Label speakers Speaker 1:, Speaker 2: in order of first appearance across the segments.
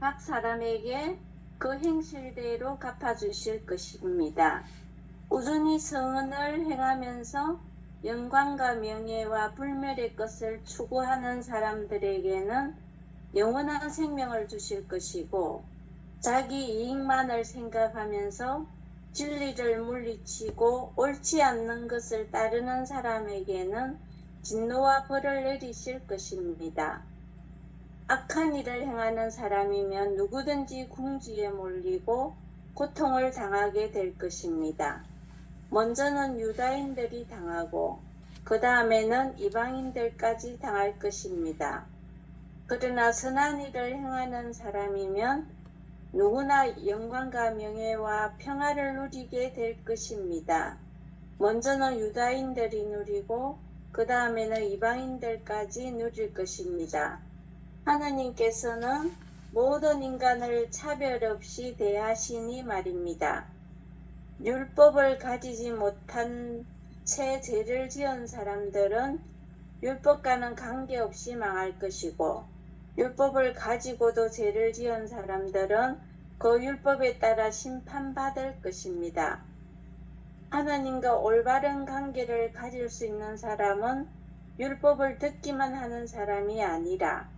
Speaker 1: 각 사람에게 그 행실대로 갚아주실 것입니다. 꾸준히 선을 행하면서 영광과 명예와 불멸의 것을 추구하는 사람들에게는 영원한 생명을 주실 것이고, 자기 이익만을 생각하면서 진리를 물리치고 옳지 않는 것을 따르는 사람에게는 진노와 벌을 내리실 것입니다. 악한 일을 행하는 사람이면 누구든지 궁지에 몰리고 고통을 당하게 될 것입니다. 먼저는 유다인들이 당하고 그 다음에는 이방인들까지 당할 것입니다. 그러나 선한 일을 행하는 사람이면 누구나 영광과 명예와 평화를 누리게 될 것입니다. 먼저는 유다인들이 누리고 그 다음에는 이방인들까지 누릴 것입니다. 하나님께서는 모든 인간을 차별 없이 대하시니 말입니다. 율법을 가지지 못한 채 죄를 지은 사람들은 율법과는 관계없이 망할 것이고, 율법을 가지고도 죄를 지은 사람들은 그 율법에 따라 심판받을 것입니다. 하나님과 올바른 관계를 가질 수 있는 사람은 율법을 듣기만 하는 사람이 아니라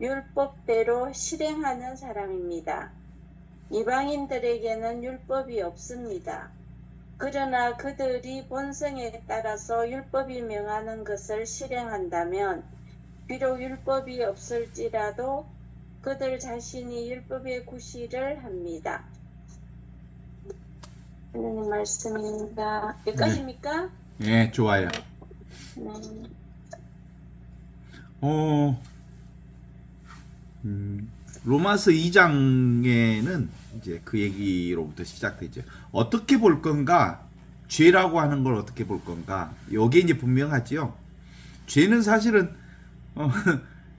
Speaker 1: 율법대로 실행하는 사람입니다. 이방인들에게는 율법이 없습니다. 그러나 그들이 본성에 따라서 율법이 명하는 것을 실행한다면 비록 율법이 없을지라도 그들 자신이 율법의 구실을 합니다. 하나님 말씀입니다. 여기까지입니까?
Speaker 2: 네, 좋아요.
Speaker 1: 네.
Speaker 2: 로마서 2장에는 이제 그 얘기로부터 시작되죠. 어떻게 볼 건가? 죄라고 하는 걸 어떻게 볼 건가? 이게 이제 분명하지요. 죄는 사실은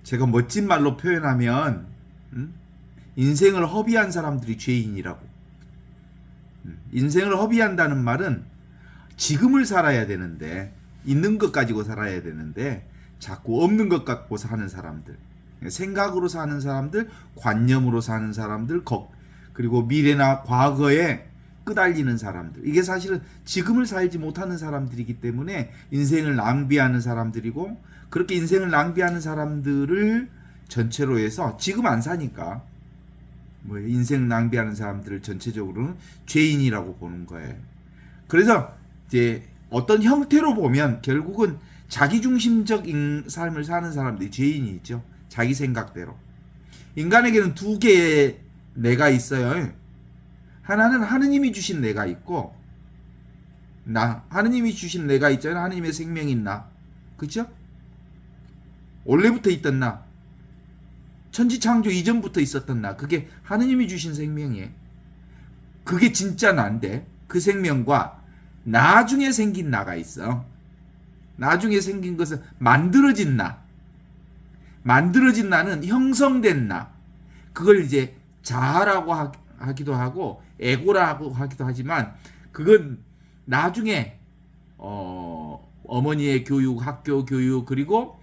Speaker 2: 제가 멋진 말로 표현하면 인생을 허비한 사람들이 죄인이라고. 인생을 허비한다는 말은 지금을 살아야 되는데, 있는 것 가지고 살아야 되는데 자꾸 없는 것 갖고 사는 사람들, 생각으로 사는 사람들, 관념으로 사는 사람들, 그리고 미래나 과거에 끄달리는 사람들, 이게 사실은 지금을 살지 못하는 사람들이기 때문에 인생을 낭비하는 사람들이고, 그렇게 인생을 낭비하는 사람들을 전체로 해서 지금 안 사니까 뭐 인생 낭비하는 사람들을 전체적으로는 죄인이라고 보는 거예요. 그래서 이제 어떤 형태로 보면 결국은 자기중심적 삶을 사는 사람들이 죄인이죠. 자기 생각대로. 인간에게는 두 개의 내가 있어요. 하나는 하느님이 주신 내가 있고, 하느님이 주신 내가 있잖아요. 하느님의 생명인 나. 그죠? 원래부터 있던 나. 천지창조 이전부터 있었던 나. 그게 하느님이 주신 생명이에요. 그게 진짜 나인데, 그 생명과 나중에 생긴 나가 있어. 나중에 생긴 것은 만들어진 나. 만들어진 나는 형성된 나. 그걸 이제 자아라고 하기도 하고 에고라고 하기도 하지만, 그건 나중에 어머니의 교육, 학교 교육, 그리고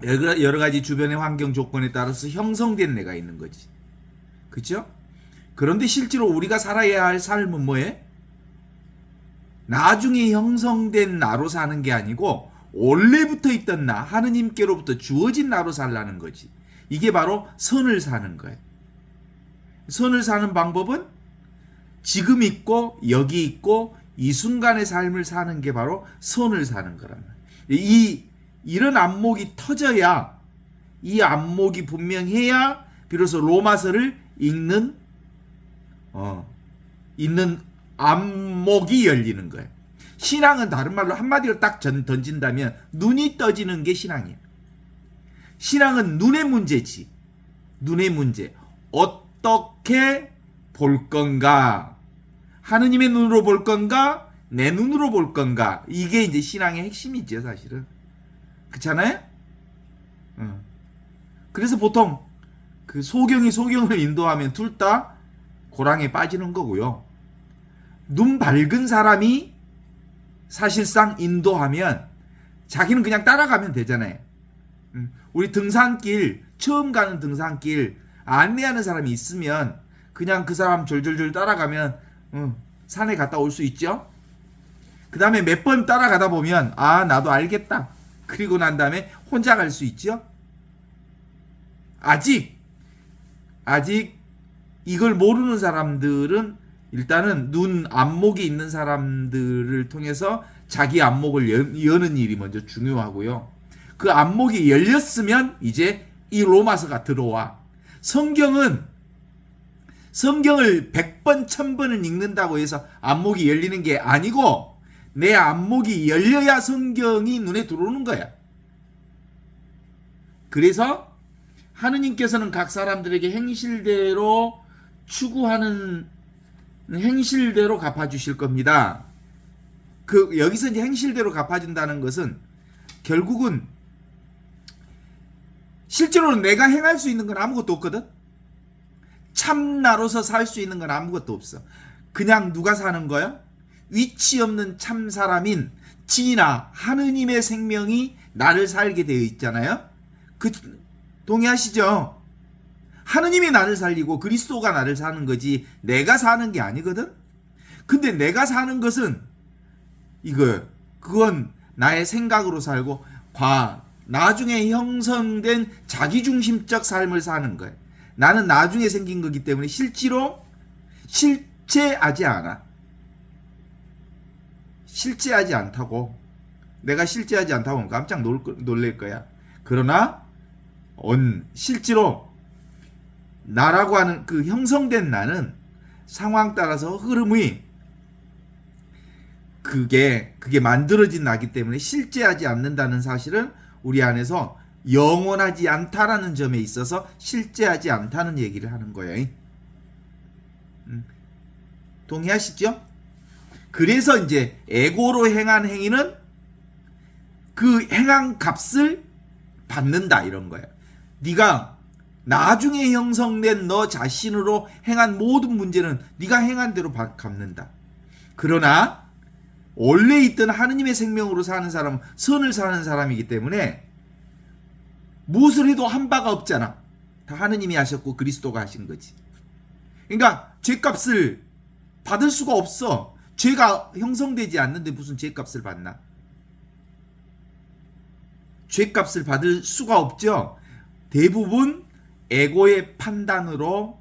Speaker 2: 여러 가지 주변의 환경 조건에 따라서 형성된 내가 있는 거지. 그렇죠? 그런데 실제로 우리가 살아야 할 삶은 뭐예요? 나중에 형성된 나로 사는 게 아니고 원래부터 있던 나, 하느님께로부터 주어진 나로 살라는 거지. 이게 바로 선을 사는 거예요. 선을 사는 방법은 지금 있고 여기 있고 이 순간의 삶을 사는 게 바로 선을 사는 거란 말이에요. 이런 안목이 터져야, 이 안목이 분명해야 비로소 로마서를 읽는 안목이 열리는 거예요. 신앙은 다른 말로 한마디로 딱 던진다면 눈이 떠지는 게 신앙이에요. 신앙은 눈의 문제지. 눈의 문제. 어떻게 볼 건가? 하느님의 눈으로 볼 건가? 내 눈으로 볼 건가? 이게 이제 신앙의 핵심이죠, 사실은. 그렇잖아요? 그래서 보통 그 소경이 소경을 인도하면 둘 다 고랑에 빠지는 거고요. 눈 밝은 사람이 사실상 인도하면 자기는 그냥 따라가면 되잖아요. 우리 등산길, 처음 가는 등산길, 안내하는 사람이 있으면 그냥 그 사람 졸졸졸 따라가면 산에 갔다 올 수 있죠. 그 다음에 몇 번 따라가다 보면 아 나도 알겠다. 그리고 난 다음에 혼자 갈 수 있죠. 아직 이걸 모르는 사람들은 일단은 눈 안목이 있는 사람들을 통해서 자기 안목을 여는 일이 먼저 중요하고요. 그 안목이 열렸으면 이제 이 로마서가 들어와. 성경을 100번 1000번을 읽는다고 해서 안목이 열리는 게 아니고 내 안목이 열려야 성경이 눈에 들어오는 거야. 그래서 하느님께서는 각 사람들에게 행실대로 추구하는 행실대로 갚아주실 겁니다. 여기서 이제 행실대로 갚아준다는 것은 결국은 실제로는 내가 행할 수 있는 건 아무것도 없거든. 참나로서 살 수 있는 건 아무것도 없어. 그냥 누가 사는 거야? 위치 없는 참 사람인 진아 하느님의 생명이 나를 살게 되어 있잖아요. 동의하시죠? 하느님이 나를 살리고 그리스도가 나를 사는 거지 내가 사는 게 아니거든. 근데 내가 사는 것은 그건 나의 생각으로 살고 나중에 형성된 자기중심적 삶을 사는 거예요. 나는 나중에 생긴 거기 때문에 실제하지 않아. 실제하지 않다고. 내가 실제하지 않다고 하면 깜짝 놀랄 거야. 그러나 실제로 나라고 하는 그 형성된 나는 상황 따라서 흐름이 그게 만들어진 나기 때문에 실제하지 않는다는 사실은 우리 안에서 영원하지 않다라는 점에 있어서 실제하지 않다는 얘기를 하는 거예요. 동의하시죠? 그래서 이제 에고로 행한 행위는 그 행한 값을 받는다 이런 거예요. 네가 나중에 형성된 너 자신으로 행한 모든 문제는 네가 행한 대로 갚는다. 그러나 원래 있던 하느님의 생명으로 사는 사람은 선을 사는 사람이기 때문에 무엇을 해도 한 바가 없잖아. 다 하느님이 하셨고 그리스도가 하신 거지. 그러니까 죄값을 받을 수가 없어. 죄가 형성되지 않는데 무슨 죄값을 받나? 죄값을 받을 수가 없죠. 대부분 에고의 판단으로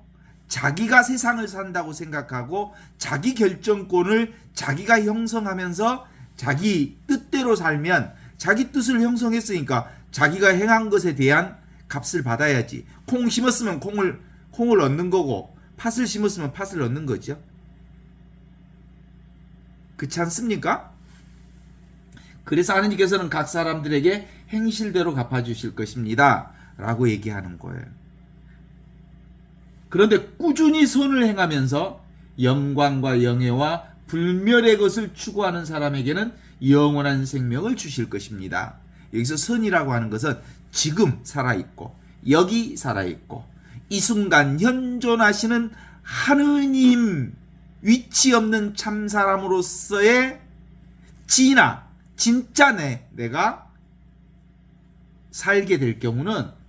Speaker 2: 자기가 세상을 산다고 생각하고 자기 결정권을 자기가 형성하면서 자기 뜻대로 살면 자기 뜻을 형성했으니까 자기가 행한 것에 대한 값을 받아야지. 콩 심었으면 콩을 얻는 거고 팥을 심었으면 팥을 얻는 거죠. 그렇지 않습니까? 그래서 하느님께서는 각 사람들에게 행실대로 갚아주실 것입니다 라고 얘기하는 거예요. 그런데 꾸준히 선을 행하면서 영광과 영예와 불멸의 것을 추구하는 사람에게는 영원한 생명을 주실 것입니다. 여기서 선이라고 하는 것은 지금 살아있고 여기 살아있고 이 순간 현존하시는 하느님 위치 없는 참사람으로서의 진짜 내가 살게 될 경우는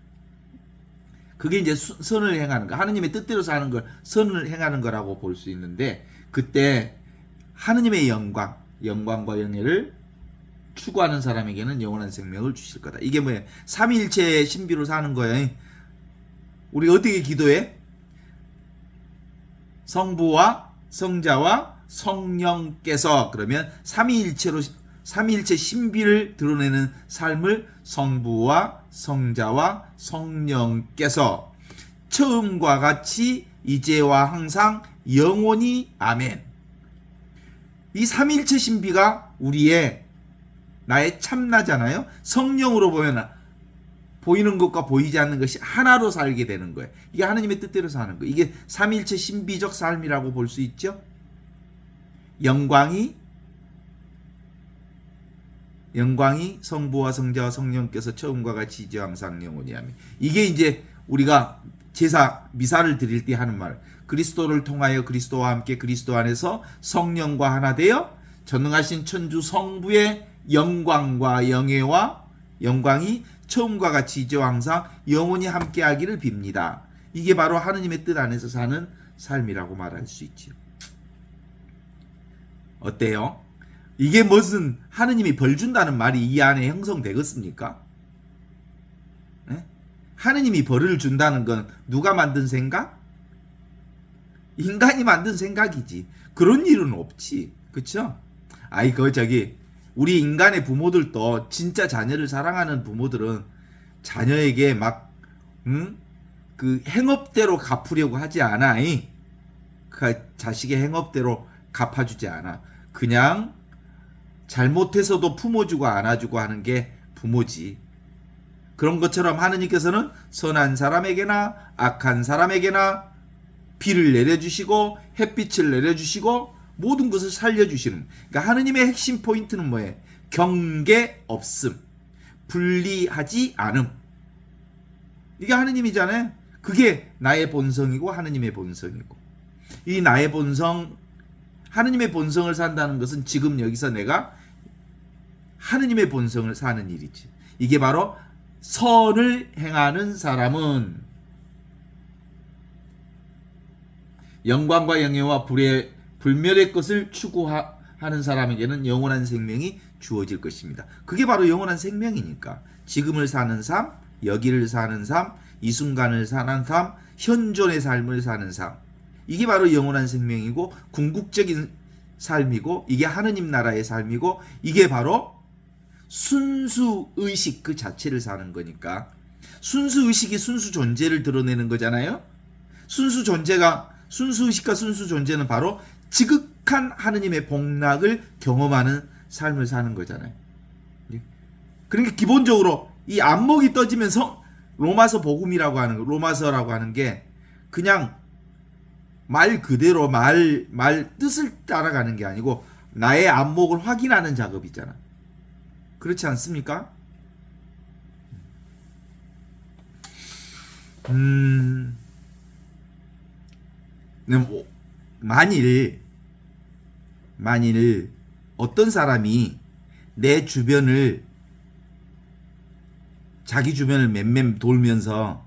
Speaker 2: 그게 이제 선을 행하는 거, 하느님의 뜻대로 사는 걸 선을 행하는 거라고 볼 수 있는데 그때 하느님의 영광과 영예를 추구하는 사람에게는 영원한 생명을 주실 거다. 이게 뭐예요? 삼위일체의 신비로 사는 거예요. 우리 어떻게 기도해? 성부와 성자와 성령께서 그러면 삼위일체 신비를 드러내는 삶을 성부와 성자와 성령께서 처음과 같이 이제와 항상 영원히 아멘. 이 삼위일체 신비가 나의 참나잖아요. 성령으로 보이는 것과 보이지 않는 것이 하나로 살게 되는 거예요. 이게 하느님의 뜻대로 사는 거예요. 이게 삼위일체 신비적 삶이라고 볼 수 있죠. 영광이 성부와 성자와 성령께서 처음과 같이 이제 항상 영원히 아멘. 이게 이제 우리가 미사를 드릴 때 하는 말. 그리스도를 통하여 그리스도와 함께 그리스도 안에서 성령과 하나 되어 전능하신 천주 성부의 영광과 영예와 영광이 처음과 같이 이제와 항상 영원히 함께하기를 빕니다. 이게 바로 하느님의 뜻 안에서 사는 삶이라고 말할 수 있지요. 어때요? 이게 무슨 하느님이 벌 준다는 말이 이 안에 형성되겠습니까? 네? 하느님이 벌을 준다는 건 누가 만든 생각? 인간이 만든 생각이지. 그런 일은 없지. 그쵸? 아이, 우리 인간의 부모들도 진짜 자녀를 사랑하는 부모들은 자녀에게 막, 그 행업대로 갚으려고 하지 않아. 그 자식의 행업대로 갚아주지 않아. 그냥 잘못해서도 품어주고 안아주고 하는 게 부모지. 그런 것처럼 하느님께서는 선한 사람에게나 악한 사람에게나 비를 내려주시고 햇빛을 내려주시고 모든 것을 살려주시는. 그러니까 하느님의 핵심 포인트는 뭐예요? 경계 없음, 분리하지 않음. 이게 하느님이잖아요. 그게 나의 본성이고 하느님의 본성이고. 이 나의 본성, 하느님의 본성을 산다는 것은 지금 여기서 내가 하느님의 본성을 사는 일이지. 이게 바로 선을 행하는 사람은 영광과 영예와 불멸의 것을 추구하는 사람에게는 영원한 생명이 주어질 것입니다. 그게 바로 영원한 생명이니까. 지금을 사는 삶, 여기를 사는 삶, 이 순간을 사는 삶, 현존의 삶을 사는 삶. 이게 바로 영원한 생명이고 궁극적인 삶이고 이게 하느님 나라의 삶이고 이게 바로 순수의식 그 자체를 사는 거니까. 순수의식이 순수 존재를 드러내는 거잖아요. 순수의식과 순수 존재는 바로 지극한 하느님의 복락을 경험하는 삶을 사는 거잖아요. 그러니까 기본적으로 이 안목이 떠지면서 로마서 복음이라고 하는 거, 로마서라고 하는 게 그냥 말 그대로 말 뜻을 따라가는 게 아니고 나의 안목을 확인하는 작업이잖아. 그렇지 않습니까? 만일 어떤 사람이 내 주변을 자기 주변을 맴맴 돌면서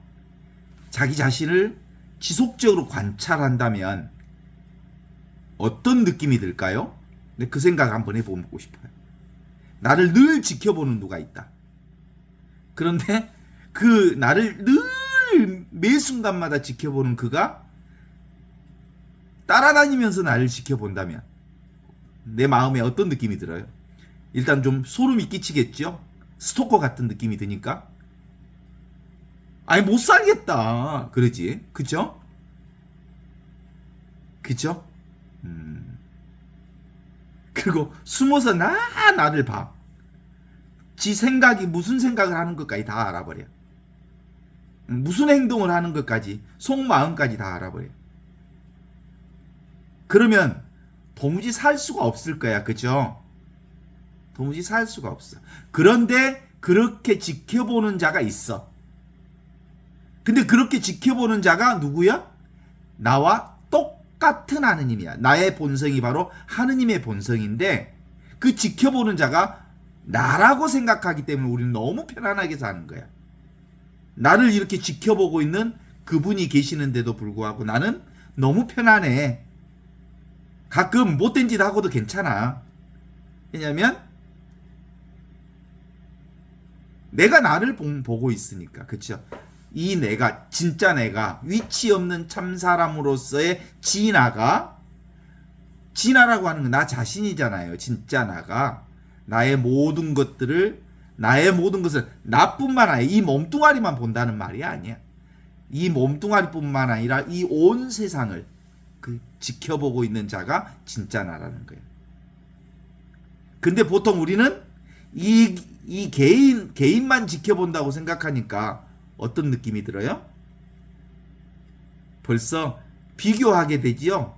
Speaker 2: 자기 자신을 지속적으로 관찰한다면 어떤 느낌이 들까요? 그 생각 한번 해보고 싶어요. 나를 늘 지켜보는 누가 있다. 그런데 그 나를 늘 매 순간마다 지켜보는 그가 따라다니면서 나를 지켜본다면 내 마음에 어떤 느낌이 들어요? 일단 좀 소름이 끼치겠죠? 스토커 같은 느낌이 드니까. 아니 못 살겠다. 그러지. 그쵸? 그쵸? 그리고 숨어서 나를 봐. 지 생각이 무슨 생각을 하는 것까지 다 알아버려. 무슨 행동을 하는 것까지, 속마음까지 다 알아버려. 그러면 도무지 살 수가 없을 거야. 그죠? 도무지 살 수가 없어. 그런데 그렇게 지켜보는 자가 있어. 근데 그렇게 지켜보는 자가 누구야? 나와 똑같은 하느님이야. 나의 본성이 바로 하느님의 본성인데 그 지켜보는 자가 나라고 생각하기 때문에 우리는 너무 편안하게 사는 거야. 나를 이렇게 지켜보고 있는 그분이 계시는데도 불구하고 나는 너무 편안해. 가끔 못된 짓 하고도 괜찮아. 왜냐면 내가 나를 보고 있으니까. 그렇죠? 이 내가, 진짜 내가, 위치 없는 참사람으로서의 진아라고 하는 건 나 자신이잖아요. 진짜 나가 나의 모든 것을 나뿐만 아니라 이 몸뚱아리만 본다는 말이 아니야. 이 몸뚱아리뿐만 아니라 이 온 세상을 지켜보고 있는 자가 진짜 나라는 거예요. 근데 보통 우리는 이 개인만 지켜본다고 생각하니까 어떤 느낌이 들어요? 벌써 비교하게 되지요.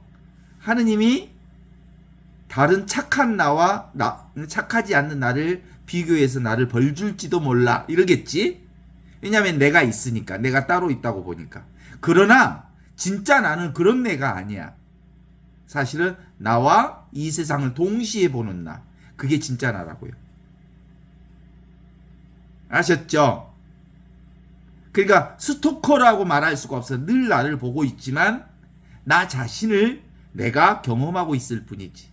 Speaker 2: 하느님이 다른 착한 나와 착하지 않는 나를 비교해서 나를 벌 줄지도 몰라 이러겠지. 왜냐하면 내가 있으니까, 내가 따로 있다고 보니까. 그러나 진짜 나는 그런 내가 아니야. 사실은 나와 이 세상을 동시에 보는 나, 그게 진짜 나라고요. 아셨죠? 그러니까 스토커라고 말할 수가 없어. 늘 나를 보고 있지만 나 자신을 내가 경험하고 있을 뿐이지.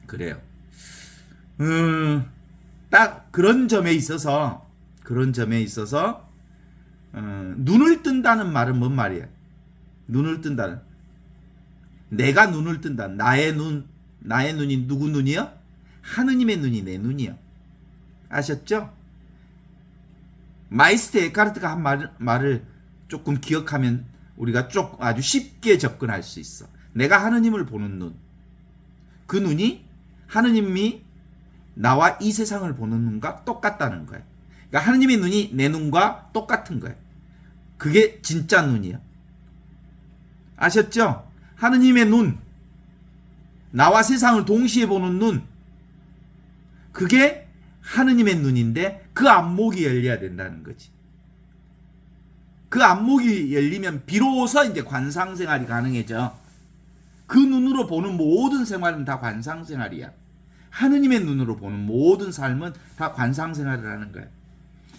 Speaker 2: 그래요. 딱 그런 점에 있어서 눈을 뜬다는 말은 뭔 말이야? 눈을 뜬다는, 내가 눈을 뜬다. 나의 눈이 누구 눈이요? 하느님의 눈이 내 눈이요. 아셨죠? 마이스터 에카르트가 한 말을 조금 기억하면 우리가 아주 쉽게 접근할 수 있어. 내가 하느님을 보는 눈. 그 눈이 하느님이 나와 이 세상을 보는 눈과 똑같다는 거예요. 그러니까 하느님의 눈이 내 눈과 똑같은 거예요. 그게 진짜 눈이야. 아셨죠? 하느님의 눈, 나와 세상을 동시에 보는 눈, 그게 하느님의 눈인데 그 안목이 열려야 된다는 거지. 그 안목이 열리면 비로소 이제 관상생활이 가능해져. 그 눈으로 보는 모든 생활은 다 관상생활이야. 하느님의 눈으로 보는 모든 삶은 다 관상생활을 하는 거야.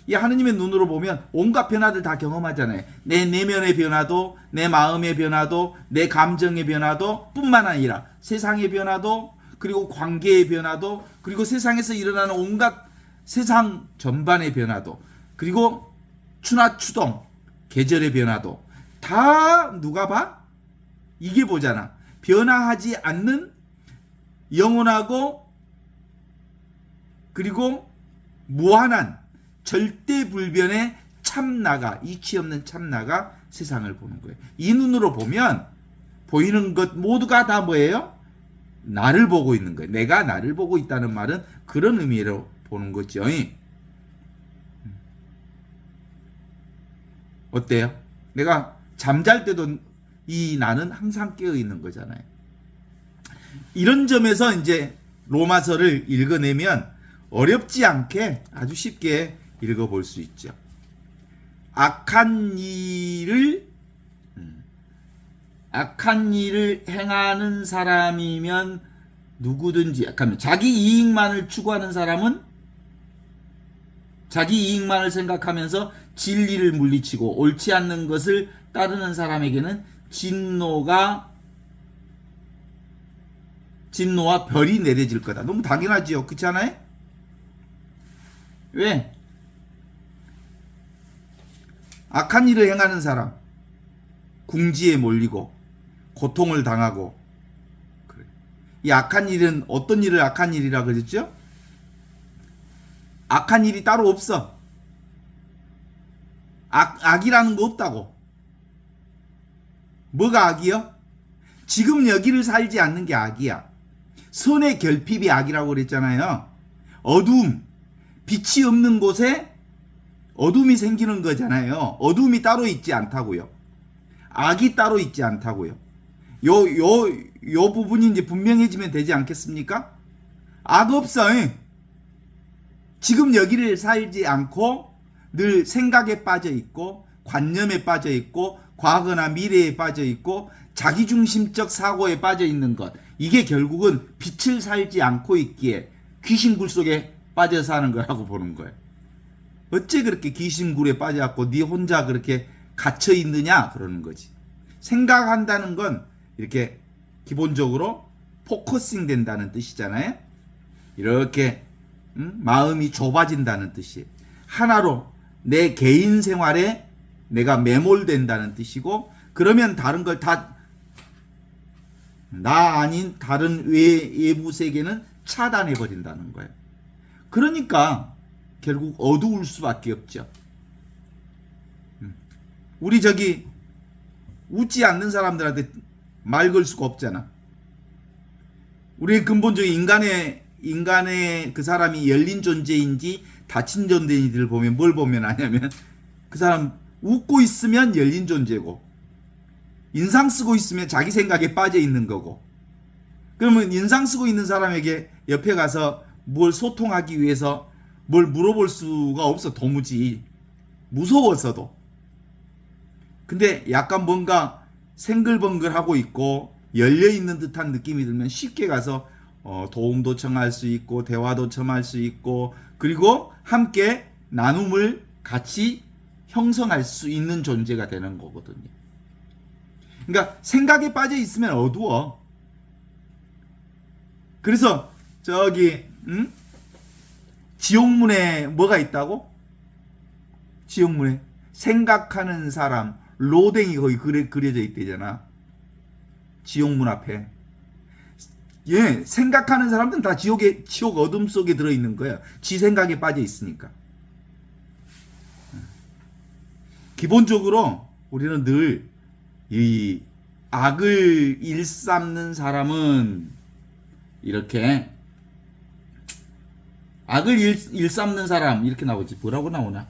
Speaker 2: 이 하느님의 눈으로 보면 온갖 변화들 다 경험하잖아요. 내 내면의 변화도, 내 마음의 변화도, 내 감정의 변화도 뿐만 아니라 세상의 변화도, 그리고 관계의 변화도, 그리고 세상에서 일어나는 온갖 세상 전반의 변화도, 그리고 추나 추동, 계절의 변화도 다 누가 봐? 이게 보잖아. 변화하지 않는 영원하고 그리고 무한한 절대불변의 참나가, 이치 없는 참나가 세상을 보는 거예요. 이 눈으로 보면 보이는 것 모두가 다 뭐예요? 나를 보고 있는 거예요. 내가 나를 보고 있다는 말은 그런 의미로 보는 거죠. 어때요? 내가 잠잘 때도 이 나는 항상 깨어 있는 거잖아요. 이런 점에서 이제 로마서를 읽어내면 어렵지 않게 아주 쉽게 읽어볼 수 있죠. 악한 일을 행하는 사람이면 누구든지, 자기 이익만을 추구하는 사람은 자기 이익만을 생각하면서 진리를 물리치고 옳지 않는 것을 따르는 사람에게는 진노와 별이 내려질 거다. 너무 당연하지요. 그렇지 않아요? 왜? 악한 일을 행하는 사람, 궁지에 몰리고 고통을 당하고, 그래. 이 악한 일은 어떤 일을 악한 일이라 그랬죠? 악한 일이 따로 없어. 악이라는 거 없다고. 뭐가 악이요? 지금 여기를 살지 않는 게 악이야. 선의 결핍이 악이라고 그랬잖아요. 어두움, 빛이 없는 곳에 어둠이 생기는 거잖아요. 어둠이 따로 있지 않다고요. 악이 따로 있지 않다고요. 요 부분이 이제 분명해지면 되지 않겠습니까? 악 없어. 지금 여기를 살지 않고 늘 생각에 빠져 있고 관념에 빠져 있고 과거나 미래에 빠져 있고 자기중심적 사고에 빠져 있는 것, 이게 결국은 빛을 살지 않고 있기에 귀신굴 속에 빠져 사는 거라고 보는 거예요. 어째 그렇게 귀신굴에 빠져갖고 네 혼자 그렇게 갇혀 있느냐 그러는 거지. 생각한다는 건 이렇게 기본적으로 포커싱 된다는 뜻이잖아요. 이렇게 마음이 좁아진다는 뜻이에요. 하나로 내 개인 생활에 내가 매몰된다는 뜻이고, 그러면 다른 걸 다 나 아닌 다른 외부 세계는 차단해 버린다는 거예요. 그러니까 결국 어두울 수밖에 없죠. 우리 저기 웃지 않는 사람들한테 말 걸 수가 없잖아. 우리의 근본적인 인간의 그 사람이 열린 존재인지 닫힌 존재인지를 보면 뭘 보면 아냐면, 그 사람 웃고 있으면 열린 존재고 인상 쓰고 있으면 자기 생각에 빠져 있는 거고, 그러면 인상 쓰고 있는 사람에게 옆에 가서 뭘 소통하기 위해서 뭘 물어볼 수가 없어. 도무지 무서워서도. 근데 약간 뭔가 생글벙글하고 있고 열려있는 듯한 느낌이 들면 쉽게 가서 도움도 청할 수 있고 대화도 청할 수 있고, 그리고 함께 나눔을 같이 형성할 수 있는 존재가 되는 거거든요. 그러니까 생각에 빠져 있으면 어두워. 그래서 저기 지옥문에 뭐가 있다고? 지옥문에 생각하는 사람 로댕이 거기 그려져 있대잖아. 지옥문 앞에. 예, 생각하는 사람들은 다 지옥 어둠 속에 들어있는 거야. 지 생각에 빠져 있으니까. 기본적으로 우리는 늘 이 악을 일삼는 사람은 이렇게 악을 일삼는 사람 이렇게 나오지. 뭐라고 나오나?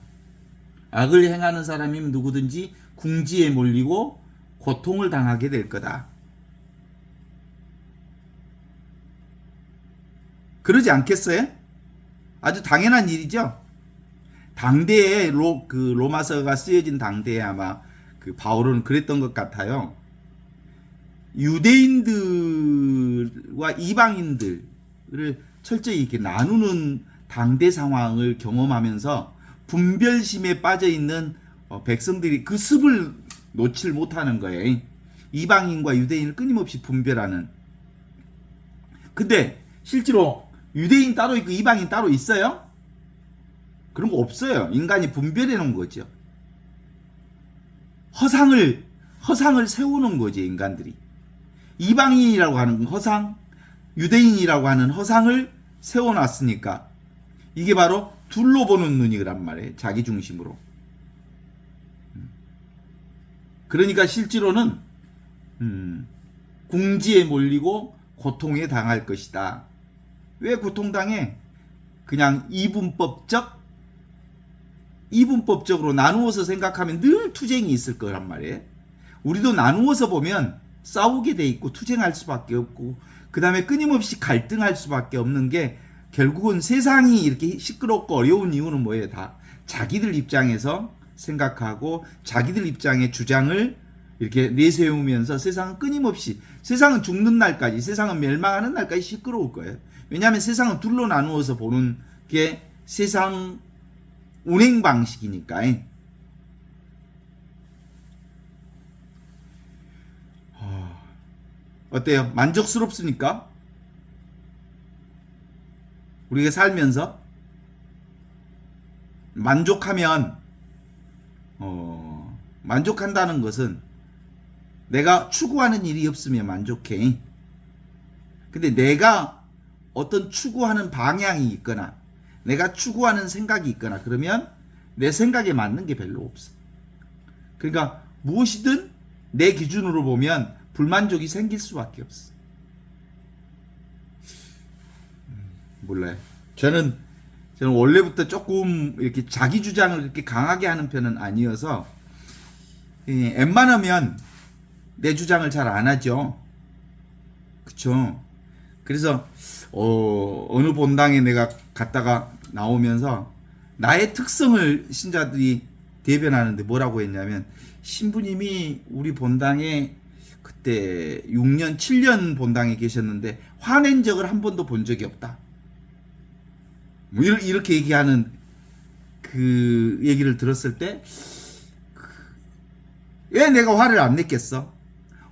Speaker 2: 악을 행하는 사람이면 누구든지 궁지에 몰리고 고통을 당하게 될 거다. 그러지 않겠어요? 아주 당연한 일이죠. 당대에 로마서가 쓰여진 당대에 아마 그 바울은 그랬던 것 같아요. 유대인들과 이방인들을 철저히 이렇게 나누는 당대 상황을 경험하면서 분별심에 빠져 있는 백성들이 그 습을 놓칠 못하는 거예요. 이방인과 유대인을 끊임없이 분별하는. 근데 실제로 유대인 따로 있고 이방인 따로 있어요? 그런 거 없어요. 인간이 분별해 놓은 거죠. 허상을 세우는 거지, 인간들이. 이방인이라고 하는 허상, 유대인이라고 하는 허상을 세워놨으니까 이게 바로 둘로 보는 눈이란 말이에요. 자기 중심으로. 그러니까 실제로는 궁지에 몰리고 고통에 당할 것이다. 왜 고통당해? 그냥 이분법적으로 나누어서 생각하면 늘 투쟁이 있을 거란 말이에요. 우리도 나누어서 보면 싸우게 돼 있고 투쟁할 수밖에 없고 그 다음에 끊임없이 갈등할 수밖에 없는 게 결국은 세상이 이렇게 시끄럽고 어려운 이유는 뭐예요? 다 자기들 입장에서 생각하고 자기들 입장의 주장을 이렇게 내세우면서 세상은 끊임없이 세상은 죽는 날까지 세상은 멸망하는 날까지 시끄러울 거예요. 왜냐하면 세상은 둘로 나누어서 보는 게 세상 운행 방식이니까. 어때요? 만족스럽습니까? 우리가 살면서 만족한다는 것은 내가 추구하는 일이 없으면 만족해. 근데 내가 어떤 추구하는 방향이 있거나 내가 추구하는 생각이 있거나 그러면 내 생각에 맞는 게 별로 없어. 그러니까 무엇이든 내 기준으로 보면 불만족이 생길 수밖에 없어. 몰라요. 저는 원래부터 조금 이렇게 자기 주장을 이렇게 강하게 하는 편은 아니어서 웬만하면 내 주장을 잘 안 하죠. 그쵸? 그래서 어느 본당에 내가 갔다가 나오면서 나의 특성을 신자들이 대변하는데 뭐라고 했냐면 신부님이 우리 본당에 그때 6년 7년 본당에 계셨는데 화낸 적을 한 번도 본 적이 없다. 뭐 이렇게 얘기하는 그 얘기를 들었을 때 왜 내가 화를 안 냈겠어?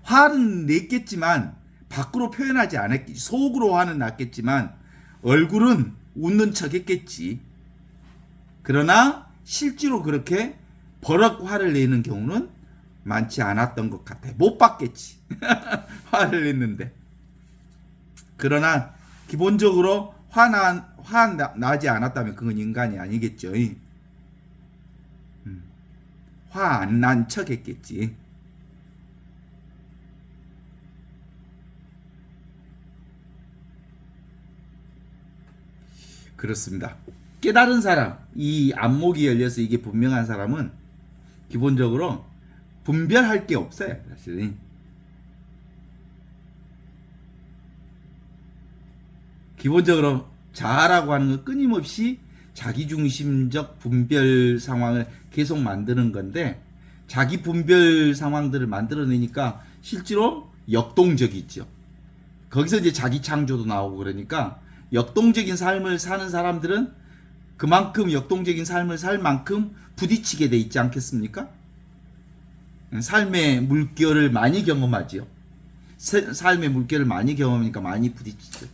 Speaker 2: 화는 냈겠지만 밖으로 표현하지 않았겠지. 속으로 화는 났겠지만 얼굴은 웃는 척 했겠지. 그러나 실제로 그렇게 버럭 화를 내는 경우는 많지 않았던 것 같아. 못 봤겠지. 화를 냈는데. 그러나 기본적으로 화 나지 않았다면 그건 인간이 아니겠죠. 화 안 난 척 했겠지. 그렇습니다. 깨달은 사람, 이 안목이 열려서 이게 분명한 사람은 기본적으로 분별할 게 없어요. 사실. 기본적으로 자아라고 하는 건 끊임없이 자기중심적 분별 상황을 계속 만드는 건데 자기 분별 상황들을 만들어내니까 실제로 역동적이죠. 거기서 이제 자기 창조도 나오고 그러니까 역동적인 삶을 사는 사람들은 그만큼 역동적인 삶을 살 만큼 부딪히게 돼 있지 않겠습니까? 삶의 물결을 많이 경험하지요. 삶의 물결을 많이 경험하니까 많이 부딪히죠.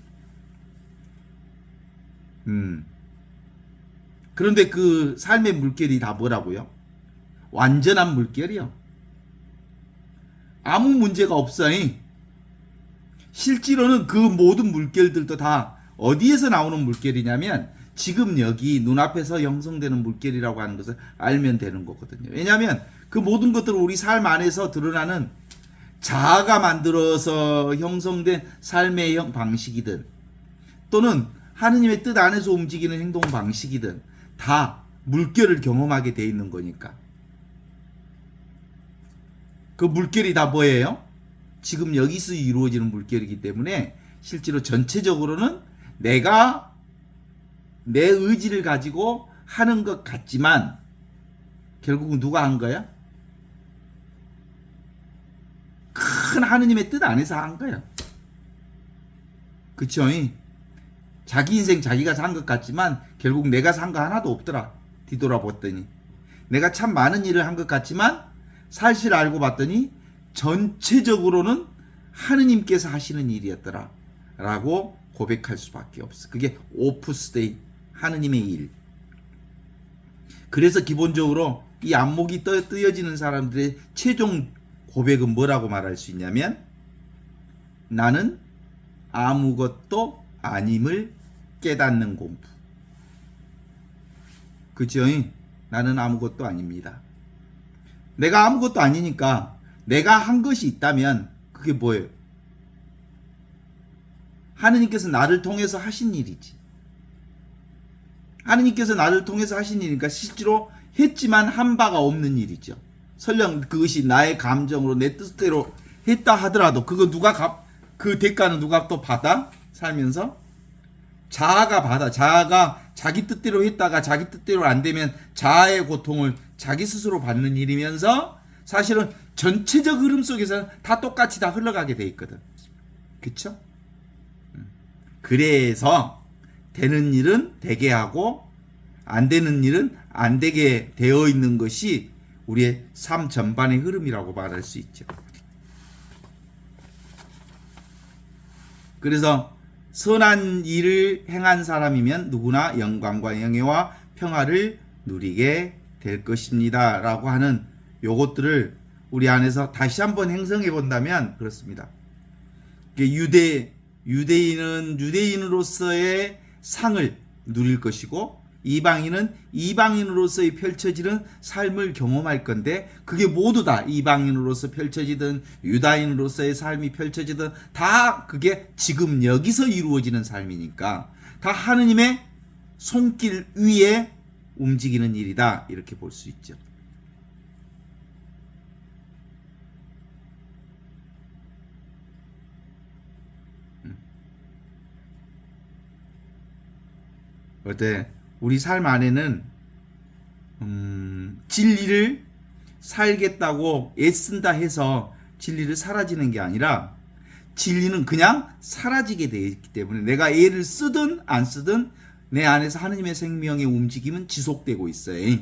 Speaker 2: 그런데 그 삶의 물결이 다 뭐라고요? 완전한 물결이요. 아무 문제가 없어요. 실제로는 그 모든 물결들도 다 어디에서 나오는 물결이냐면 지금 여기 눈앞에서 형성되는 물결이라고 하는 것을 알면 되는 거거든요. 왜냐하면 그 모든 것들은 우리 삶 안에서 드러나는 자아가 만들어서 형성된 삶의 방식이든 또는 하느님의 뜻 안에서 움직이는 행동 방식이든 다 물결을 경험하게 돼 있는 거니까. 그 물결이 다 뭐예요? 지금 여기서 이루어지는 물결이기 때문에 실제로 전체적으로는 내가 내 의지를 가지고 하는 것 같지만 결국은 누가 한 거야? 큰 하느님의 뜻 안에서 한 거야. 그쵸? 자기 인생 자기가 산 것 같지만 결국 내가 산 거 하나도 없더라. 뒤돌아봤더니 내가 참 많은 일을 한 것 같지만 사실 알고 봤더니 전체적으로는 하느님께서 하시는 일이었더라 라고 고백할 수밖에 없어. 그게 오프스데이, 하느님의 일. 그래서 기본적으로 이 안목이 뜨여지는 사람들의 최종 고백은 뭐라고 말할 수 있냐면 나는 아무것도 아님을 깨닫는 공부. 그죠? 나는 아무것도 아닙니다. 내가 아무것도 아니니까 내가 한 것이 있다면 그게 뭐예요? 하느님께서 나를 통해서 하신 일이지. 하느님께서 나를 통해서 하신 일이니까 실제로 했지만 한 바가 없는 일이죠. 설령 그것이 나의 감정으로 내 뜻대로 했다 하더라도 그거 그 대가는 누가 또 받아? 살면서? 자아가 받아. 자아가 자기 뜻대로 했다가 자기 뜻대로 안 되면 자아의 고통을 자기 스스로 받는 일이면서 사실은 전체적 흐름 속에서 다 똑같이 다 흘러가게 돼 있거든. 그쵸? 그래서 되는 일은 되게 하고 안 되는 일은 안 되게 되어 있는 것이 우리의 삶 전반의 흐름이라고 말할 수 있죠. 그래서 선한 일을 행한 사람이면 누구나 영광과 영예와 평화를 누리게 될 것입니다 라고 하는 요것들을 우리 안에서 다시 한번 행성해 본다면 그렇습니다. 유대인은 유대인으로서의 상을 누릴 것이고 이방인은 이방인으로서의 펼쳐지는 삶을 경험할 건데 그게 모두 다 이방인으로서 펼쳐지든 유다인으로서의 삶이 펼쳐지든 다 그게 지금 여기서 이루어지는 삶이니까 다 하느님의 손길 위에 움직이는 일이다 이렇게 볼 수 있죠. 어때? 우리 삶 안에는 진리를 살겠다고 애쓴다 해서 진리를 사라지는 게 아니라 진리는 그냥 사라지게 되어 있기 때문에 내가 애를 쓰든 안 쓰든 내 안에서 하느님의 생명의 움직임은 지속되고 있어요.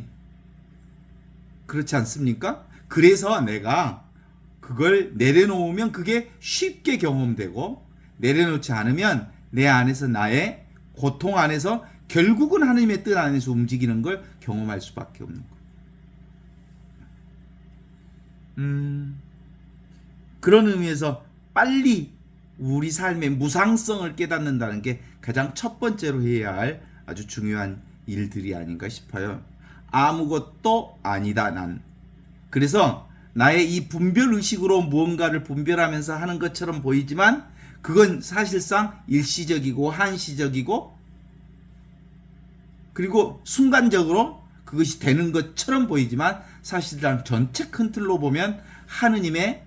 Speaker 2: 그렇지 않습니까? 그래서 내가 그걸 내려놓으면 그게 쉽게 경험되고 내려놓지 않으면 내 안에서 나의 고통 안에서 결국은 하나님의 뜻 안에서 움직이는 걸 경험할 수밖에 없는 거예요. 그런 의미에서 빨리 우리 삶의 무상성을 깨닫는다는 게 가장 첫 번째로 해야 할 아주 중요한 일들이 아닌가 싶어요. 아무것도 아니다 난. 그래서 나의 이 분별의식으로 무언가를 분별하면서 하는 것처럼 보이지만 그건 사실상 일시적이고 한시적이고 그리고 순간적으로 그것이 되는 것처럼 보이지만 사실상 전체 큰 틀로 보면 하느님의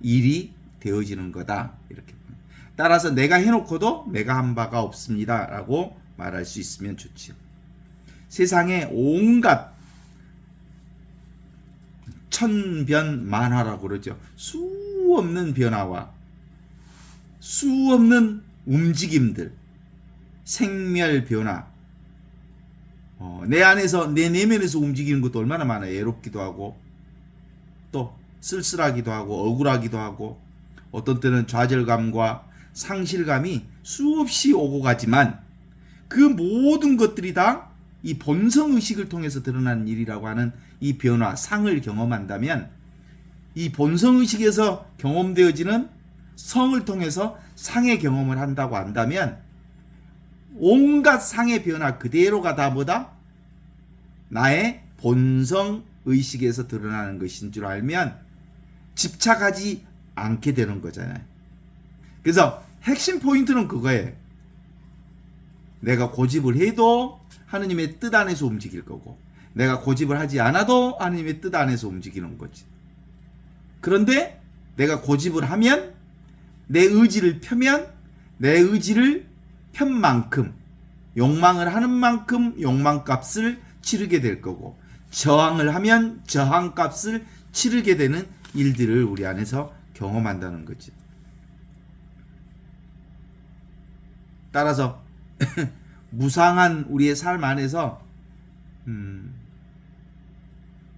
Speaker 2: 일이 되어지는 거다 이렇게 봅니다. 따라서 내가 해놓고도 내가 한 바가 없습니다 라고 말할 수 있으면 좋지요. 세상에 온갖 천변만화라고 그러죠. 수없는 변화와 수없는 움직임들, 생멸 변화, 내 안에서 내 내면에서 움직이는 것도 얼마나 많아요. 외롭기도 하고 또 쓸쓸하기도 하고 억울하기도 하고 어떤 때는 좌절감과 상실감이 수없이 오고 가지만 그 모든 것들이 다 이 본성의식을 통해서 드러나는 일이라고 하는 이 변화, 상을 경험한다면 이 본성의식에서 경험되어지는 성을 통해서 상의 경험을 한다고 한다면 온갖 상의 변화 그대로가 다 뭐다? 나의 본성의식에서 드러나는 것인 줄 알면 집착하지 않게 되는 거잖아요. 그래서 핵심 포인트는 그거예요. 내가 고집을 해도 하느님의 뜻 안에서 움직일 거고 내가 고집을 하지 않아도 하느님의 뜻 안에서 움직이는 거지. 그런데 내가 고집을 하면 내 의지를 펴면 내 의지를 편 만큼 욕망을 하는 만큼 욕망값을 치르게 될 거고 저항을 하면 저항값을 치르게 되는 일들을 우리 안에서 경험한다는 거지. 따라서 무상한 우리의 삶 안에서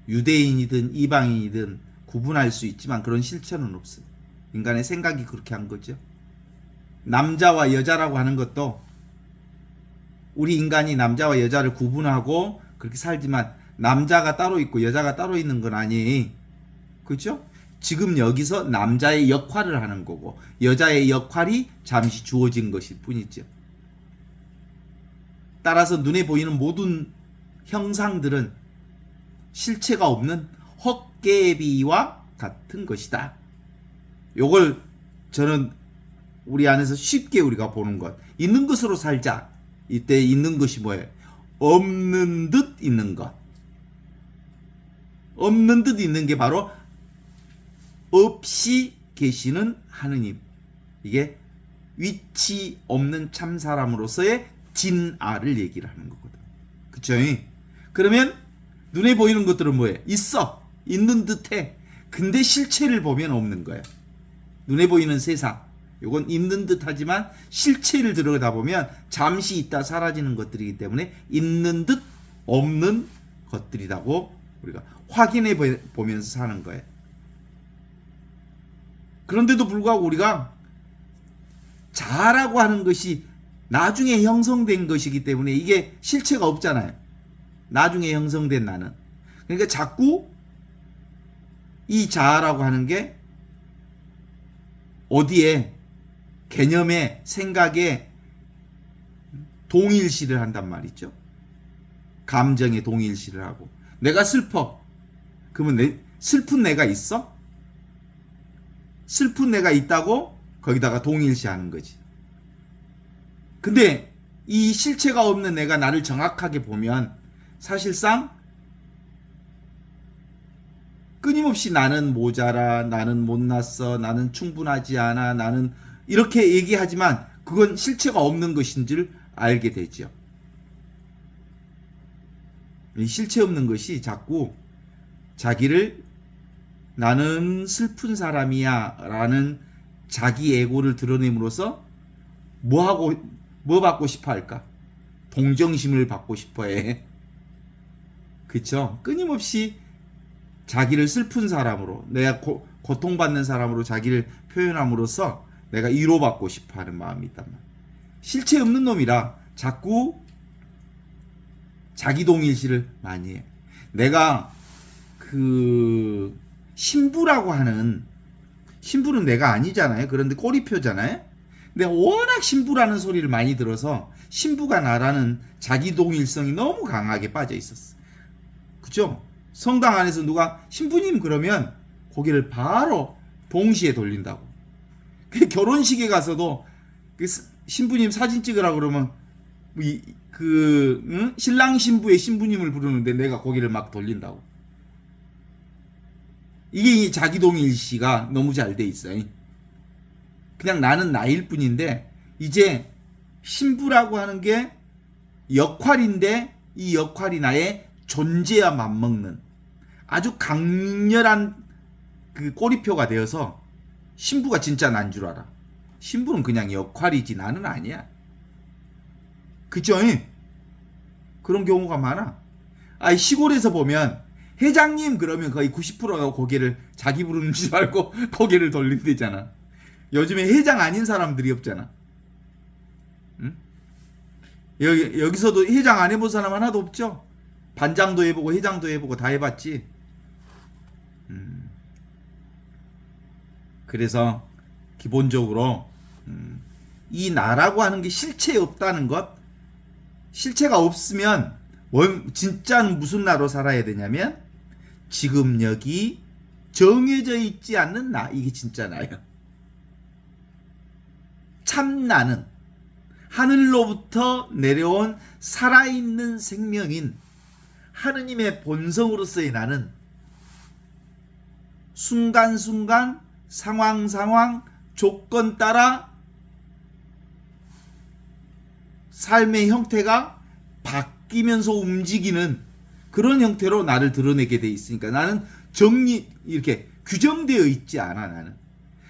Speaker 2: 유대인이든 이방인이든 구분할 수 있지만 그런 실체는 없어요. 인간의 생각이 그렇게 한 거죠. 남자와 여자라고 하는 것도 우리 인간이 남자와 여자를 구분하고 그렇게 살지만 남자가 따로 있고 여자가 따로 있는 건 아니에요. 그렇죠? 지금 여기서 남자의 역할을 하는 거고 여자의 역할이 잠시 주어진 것일 뿐이죠. 따라서 눈에 보이는 모든 형상들은 실체가 없는 헛개비와 같은 것이다. 요걸 저는 우리 안에서 쉽게 우리가 보는 것. 있는 것으로 살자. 이때 있는 것이 뭐예요? 없는 듯 있는 것. 없는 듯 있는 게 바로 없이 계시는 하느님. 이게 위치 없는 참 사람으로서의 진아를 얘기를 하는 거거든. 그쵸? 그러면 눈에 보이는 것들은 뭐예요? 있어. 있는 듯해. 근데 실체를 보면 없는 거예요. 눈에 보이는 세상. 이건 있는 듯 하지만 실체를 들여다보면 잠시 있다 사라지는 것들이기 때문에 있는 듯 없는 것들이라고 우리가 확인해 보면서 사는 거예요. 그런데도 불구하고 우리가 자아라고 하는 것이 나중에 형성된 것이기 때문에 이게 실체가 없잖아요. 나중에 형성된 나는. 그러니까 자꾸 이 자아라고 하는 게 어디에 개념에 생각에 동일시를 한단 말이죠. 감정에 동일시를 하고 내가 슬퍼. 그러면 슬픈 내가 있어? 슬픈 내가 있다고 거기다가 동일시하는 거지. 근데 이 실체가 없는 내가 나를 정확하게 보면 사실상 끊임없이 나는 모자라, 나는 못났어, 나는 충분하지 않아, 나는 이렇게 얘기하지만 그건 실체가 없는 것인 줄 알게 되죠. 이 실체 없는 것이 자꾸 자기를 나는 슬픈 사람이야 라는 자기 에고를 드러냄으로써 뭐 받고 싶어 할까? 동정심을 받고 싶어 해. 그쵸? 끊임없이 자기를 슬픈 사람으로 내가 고통받는 사람으로 자기를 표현함으로써 내가 위로받고 싶어 하는 마음이 있단 말이야. 실체 없는 놈이라 자꾸 자기 동일시를 많이 해. 내가 그 신부라고 하는 신부는 내가 아니잖아요. 그런데 꼬리표잖아요. 근데 워낙 신부라는 소리를 많이 들어서 신부가 나라는 자기 동일성이 너무 강하게 빠져 있었어. 그죠? 성당 안에서 누가 신부님 그러면 고개를 바로 동시에 돌린다고. 결혼식에 가서도 신부님 사진 찍으라고 그러면 신랑 신부의 신부님을 부르는데 내가 고개를 막 돌린다고. 이게 자기 동일시가 너무 잘 돼 있어요. 그냥 나는 나일 뿐인데 이제 신부라고 하는 게 역할인데 이 역할이 나의 존재와 맞먹는 아주 강렬한 그 꼬리표가 되어서 신부가 진짜 난 줄 알아. 신부는 그냥 역할이지 나는 아니야. 그죠? 그런 경우가 많아. 시골에서 보면 회장님 그러면 거의 90%가 고개를 자기 부르는 줄 알고 고개를 돌린대잖아. 요즘에 회장 아닌 사람들이 없잖아. 응? 여기서도 회장 안 해본 사람 하나도 없죠. 반장도 해보고 회장도 해보고 다 해봤지. 그래서 기본적으로 이 나라고 하는 게 실체에 없다는 것, 실체가 없으면 진짜는 무슨 나로 살아야 되냐면 지금 여기 정해져 있지 않는 나, 이게 진짜 나예요. 참 나는 하늘로부터 내려온 살아있는 생명인 하느님의 본성으로서의 나는 순간순간 상황 조건 따라 삶의 형태가 바뀌면서 움직이는 그런 형태로 나를 드러내게 돼 있으니까 나는 이렇게 규정되어 있지 않아. 나는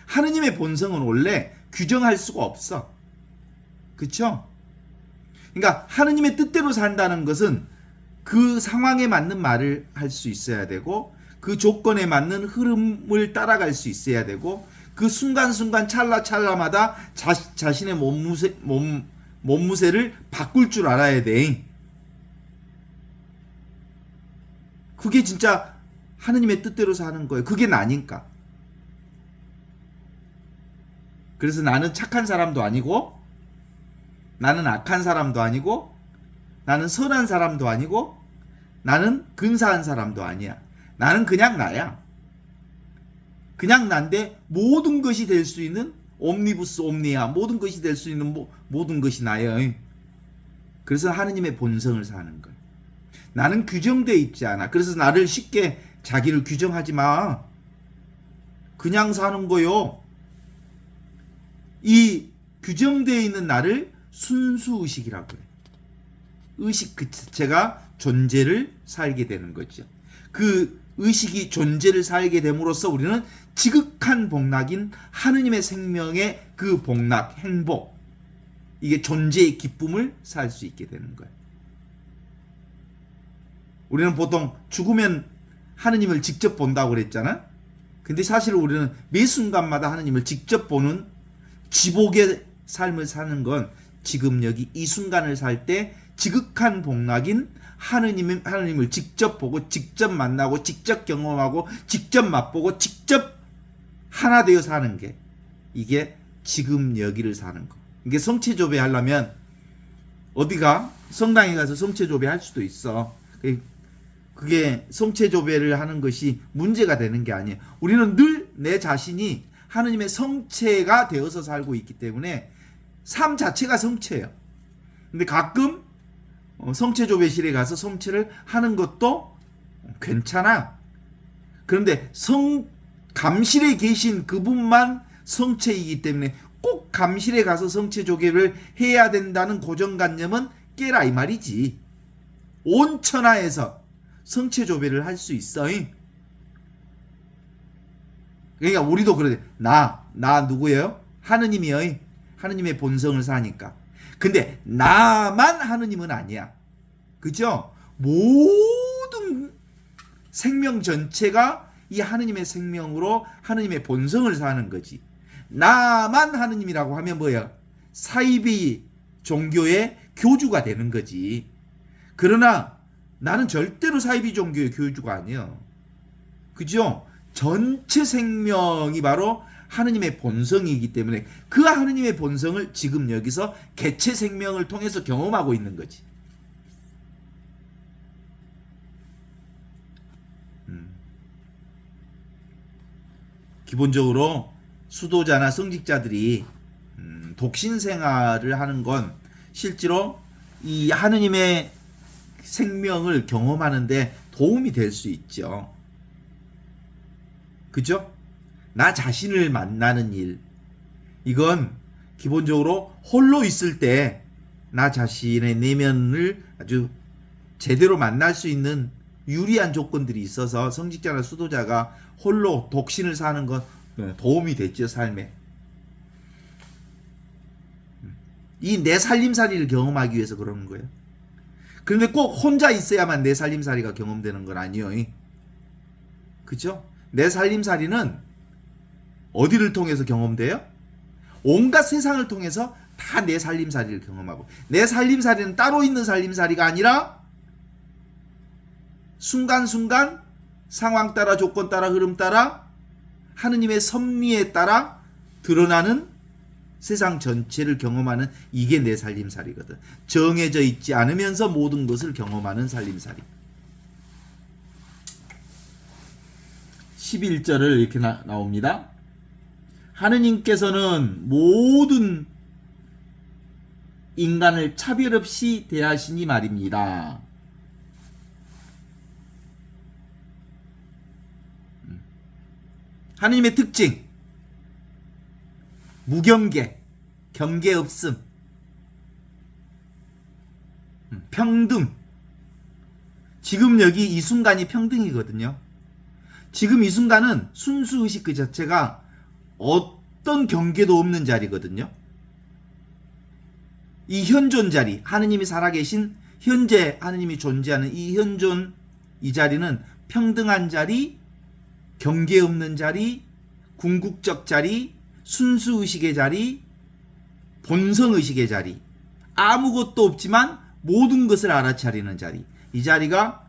Speaker 2: 하느님의 본성은 원래 규정할 수가 없어. 그쵸? 그러니까 하느님의 뜻대로 산다는 것은 그 상황에 맞는 말을 할 수 있어야 되고 그 조건에 맞는 흐름을 따라갈 수 있어야 되고 그 순간순간 찰나찰나마다 자신의 몸무새를 바꿀 줄 알아야 돼. 그게 진짜 하느님의 뜻대로 사는 거예요. 그게 나니까. 그래서 나는 착한 사람도 아니고 나는 악한 사람도 아니고 나는 선한 사람도 아니고 나는 근사한 사람도 아니야. 나는 그냥 나야. 그냥 난데 모든 것이 될 수 있는 옴니부스 옴니아, 모든 것이 될 수 있는 모든 것이 나예요. 그래서 하느님의 본성을 사는 거예요. 나는 규정되어 있지 않아. 그래서 나를 쉽게 자기를 규정하지 마. 그냥 사는 거요. 이 규정되어 있는 나를 순수의식이라고 해요. 의식 그 자체가 존재를 살게 되는 거죠. 그 의식이 존재를 살게 됨으로써 우리는 지극한 복락인 하느님의 생명의 그 복락, 행복, 이게 존재의 기쁨을 살 수 있게 되는 거예요. 우리는 보통 죽으면 하느님을 직접 본다고 그랬잖아. 근데 사실 우리는 매 순간마다 하느님을 직접 보는 지복의 삶을 사는 건 지금 여기 이 순간을 살 때 지극한 복락인 하느님을 직접 보고 직접 만나고 직접 경험하고 직접 맛보고 직접 하나 되어 사는 게 이게 지금 여기를 사는 거. 이게 성체조배 하려면 어디가 성당에 가서 성체조배 할 수도 있어. 그게 성체조배를 하는 것이 문제가 되는 게 아니에요. 우리는 늘 내 자신이 하느님의 성체가 되어서 살고 있기 때문에 삶 자체가 성체예요. 근데 가끔 성체조배실에 가서 성체를 하는 것도 괜찮아. 그런데 감실에 계신 그분만 성체이기 때문에 꼭 감실에 가서 성체조배를 해야 된다는 고정관념은 깨라 이 말이지. 온 천하에서 성체조배를 할 수 있어. 그러니까 우리도 그러대. 나 누구예요? 하느님이요. 하느님의 본성을 사니까. 근데 나만 하느님은 아니야. 그죠? 모든 생명 전체가 이 하느님의 생명으로 하느님의 본성을 사는 거지. 나만 하느님이라고 하면 뭐야? 사이비 종교의 교주가 되는 거지. 그러나 나는 절대로 사이비 종교의 교주가 아니야. 그죠? 전체 생명이 바로 하느님의 본성이기 때문에 그 하느님의 본성을 지금 여기서 개체 생명을 통해서 경험하고 있는 거지. 기본적으로 수도자나 성직자들이 독신 생활을 하는 건 실제로 이 하느님의 생명을 경험하는데 도움이 될 수 있죠. 그죠? 나 자신을 만나는 일. 이건 기본적으로 홀로 있을 때 나 자신의 내면을 아주 제대로 만날 수 있는 유리한 조건들이 있어서 성직자나 수도자가 홀로 독신을 사는 건 도움이 됐죠, 삶에. 이 내 살림살이를 경험하기 위해서 그러는 거예요. 그런데 꼭 혼자 있어야만 내 살림살이가 경험되는 건 아니에요. 그죠? 내 살림살이는 어디를 통해서 경험돼요? 온갖 세상을 통해서 다 내 살림살이를 경험하고, 내 살림살이는 따로 있는 살림살이가 아니라 순간순간 상황 따라, 조건 따라, 흐름 따라, 하느님의 섭리에 따라 드러나는 세상 전체를 경험하는, 이게 내 살림살이거든. 정해져 있지 않으면서 모든 것을 경험하는 살림살이. 11절을 이렇게 나옵니다. 하느님께서는 모든 인간을 차별 없이 대하시니 말입니다. 하느님의 특징, 무경계, 경계 없음, 평등. 지금 여기 이 순간이 평등이거든요. 지금 이 순간은 순수의식 그 자체가 어떤 경계도 없는 자리거든요. 이 현존 자리, 하느님이 살아계신 현재 하느님이 존재하는 이 현존, 이 자리는 평등한 자리, 경계 없는 자리, 궁극적 자리, 순수의식의 자리, 본성의식의 자리, 아무것도 없지만 모든 것을 알아차리는 자리, 이 자리가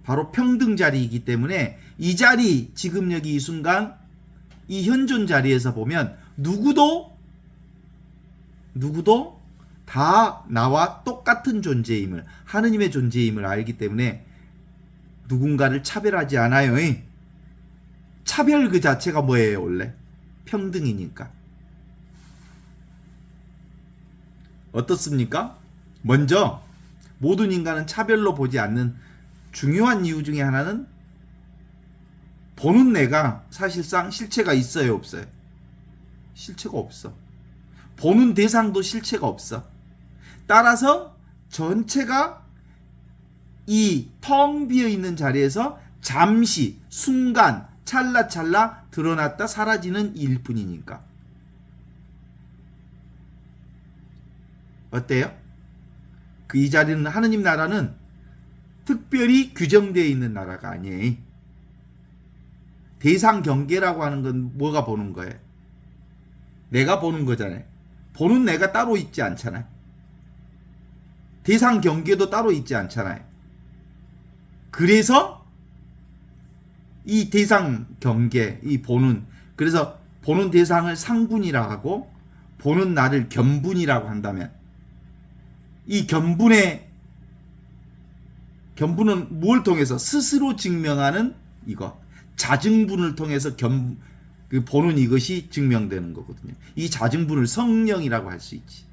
Speaker 2: 바로 평등 자리이기 때문에, 이 자리, 지금 여기 이 순간 이 현존 자리에서 보면 누구도 다 나와 똑같은 존재임을, 하느님의 존재임을 알기 때문에 누군가를 차별하지 않아요. 차별 그 자체가 뭐예요? 원래 평등이니까. 어떻습니까? 먼저 모든 인간은 차별로 보지 않는 중요한 이유 중에 하나는, 보는 내가 사실상 실체가 있어요, 없어요? 실체가 없어. 보는 대상도 실체가 없어. 따라서 전체가 이 텅 비어 있는 자리에서 잠시, 순간, 찰나찰나 드러났다 사라지는 일 뿐이니까. 어때요? 그 이 자리는, 하느님 나라는 특별히 규정되어 있는 나라가 아니에요. 대상 경계라고 하는 건 뭐가 보는 거예요? 내가 보는 거잖아요. 보는 내가 따로 있지 않잖아요. 대상 경계도 따로 있지 않잖아요. 그래서 이 대상 경계, 이 보는, 그래서 보는 대상을 상분이라고 하고 보는 나를 견분이라고 한다면, 이 견분은 뭘 통해서? 스스로 증명하는 이거, 자증분을 통해서 그 보는 이것이 증명되는 거거든요. 이 자증분을 성령이라고 할 수 있지.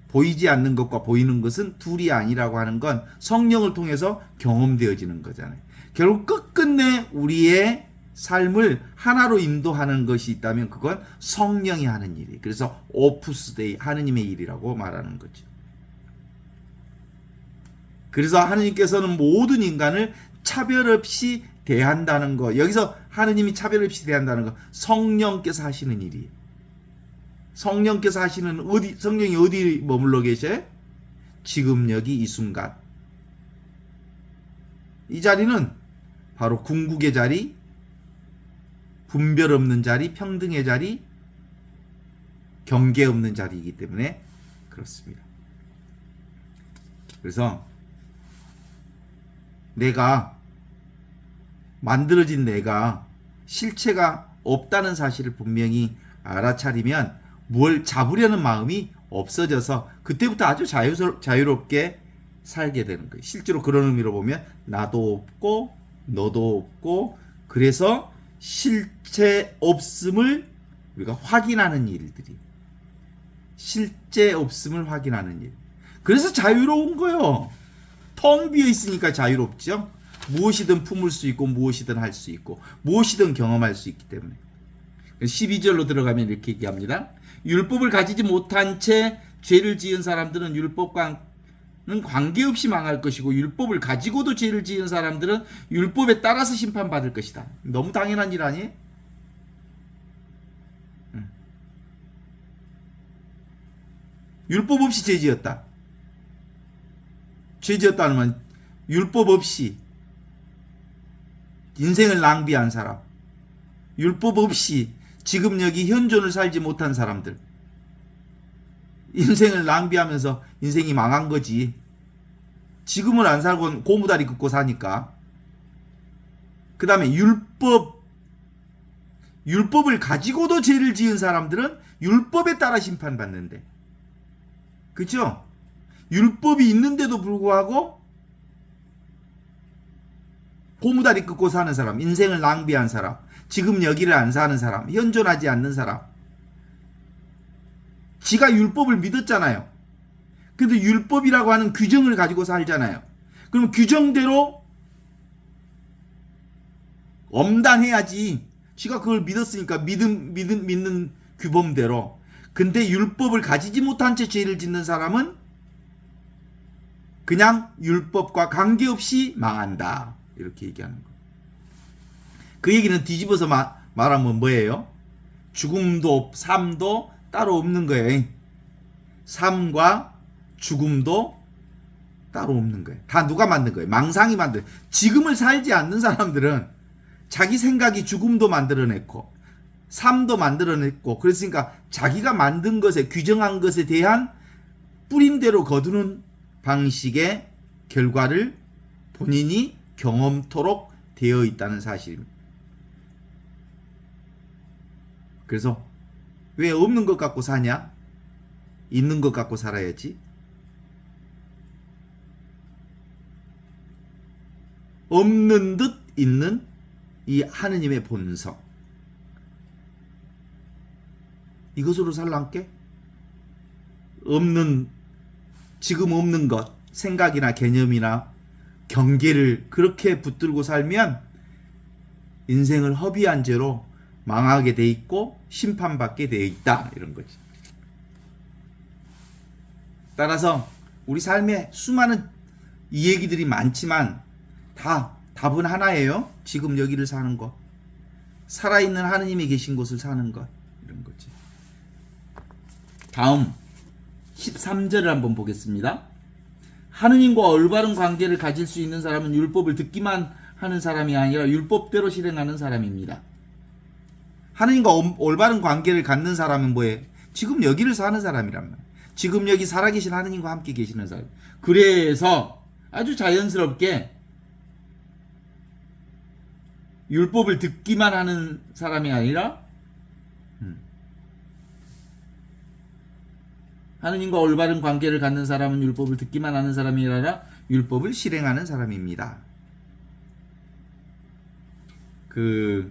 Speaker 2: 보이지 않는 것과 보이는 것은 둘이 아니라고 하는 건 성령을 통해서 경험되어지는 거잖아요. 결국 끝끝내 우리의 삶을 하나로 인도하는 것이 있다면 그건 성령이 하는 일이에요. 그래서 오푸스 데이, 하느님의 일이라고 말하는 거죠. 그래서 하느님께서는 모든 인간을 차별 없이 대한다는 거, 여기서 하느님이 차별 없이 대한다는 거, 성령께서 하시는 일이에요. 성령께서 하시는, 성령이 어디 머물러 계셔요? 지금 여기 이 순간. 이 자리는 바로 궁극의 자리, 분별 없는 자리, 평등의 자리, 경계 없는 자리이기 때문에 그렇습니다. 그래서 내가, 만들어진 내가 실체가 없다는 사실을 분명히 알아차리면 뭘 잡으려는 마음이 없어져서 그때부터 아주 자유롭게 살게 되는 거예요. 실제로 그런 의미로 보면 나도 없고 너도 없고, 그래서 실체 없음을 우리가 확인하는 일들이, 실제 없음을 확인하는 일. 그래서 자유로운 거예요. 텅 비어 있으니까 자유롭죠. 무엇이든 품을 수 있고 무엇이든 할 수 있고 무엇이든 경험할 수 있기 때문에. 12절로 들어가면 이렇게 얘기합니다. 율법을 가지지 못한 채 죄를 지은 사람들은 율법과는 관계없이 망할 것이고, 율법을 가지고도 죄를 지은 사람들은 율법에 따라서 심판받을 것이다. 너무 당연한 일 아니에요? 율법 없이 죄지었다. 죄지었다는 건 율법 없이 인생을 낭비한 사람, 율법 없이 지금 여기 현존을 살지 못한 사람들, 인생을 낭비하면서 인생이 망한 거지. 지금은 안 살고 고무다리 긋고 사니까. 그 다음에 율법을 가지고도 죄를 지은 사람들은 율법에 따라 심판받는데, 그죠? 율법이 있는데도 불구하고 고무다리 긋고 사는 사람, 인생을 낭비한 사람, 지금 여기를 안 사는 사람, 현존하지 않는 사람, 지가 율법을 믿었잖아요. 근데 율법이라고 하는 규정을 가지고 살잖아요. 그럼 규정대로 엄단해야지. 지가 그걸 믿었으니까 믿는 규범대로. 근데 율법을 가지지 못한 채 죄를 짓는 사람은 그냥 율법과 관계없이 망한다. 이렇게 얘기하는 거. 그 얘기는 뒤집어서 말하면 뭐예요? 죽음도 삶도 따로 없는 거예요. 삶과 죽음도 따로 없는 거예요. 다 누가 만든 거예요? 망상이 만든. 지금을 살지 않는 사람들은 자기 생각이 죽음도 만들어냈고 삶도 만들어냈고, 그랬으니까 자기가 만든 것에, 규정한 것에 대한 뿌린대로 거두는 방식의 결과를 본인이 경험토록 되어 있다는 사실입니다. 그래서 왜 없는 것 갖고 사냐? 있는 것 갖고 살아야지. 없는 듯 있는 이 하느님의 본성, 이것으로 살란께? 지금 없는 것, 생각이나 개념이나 경계를 그렇게 붙들고 살면 인생을 허비한 죄로 망하게 돼 있고 심판받게 돼 있다, 이런 거지. 따라서 우리 삶에 수많은 이 얘기들이 많지만 답은 하나예요. 지금 여기를 사는 것, 살아있는 하느님이 계신 곳을 사는 것, 이런 거지. 다음 13절을 한번 보겠습니다. 하느님과 올바른 관계를 가질 수 있는 사람은 율법을 듣기만 하는 사람이 아니라 율법대로 실행하는 사람입니다. 하느님과 올바른 관계를 갖는 사람은 뭐예요? 지금 여기를 사는 사람이란 말이에요. 지금 여기 살아계신 하느님과 함께 계시는 사람. 그래서 아주 자연스럽게 율법을 듣기만 하는 사람이 아니라 하느님과 올바른 관계를 갖는 사람은 율법을 듣기만 하는 사람이 아니라 율법을 실행하는 사람입니다. 그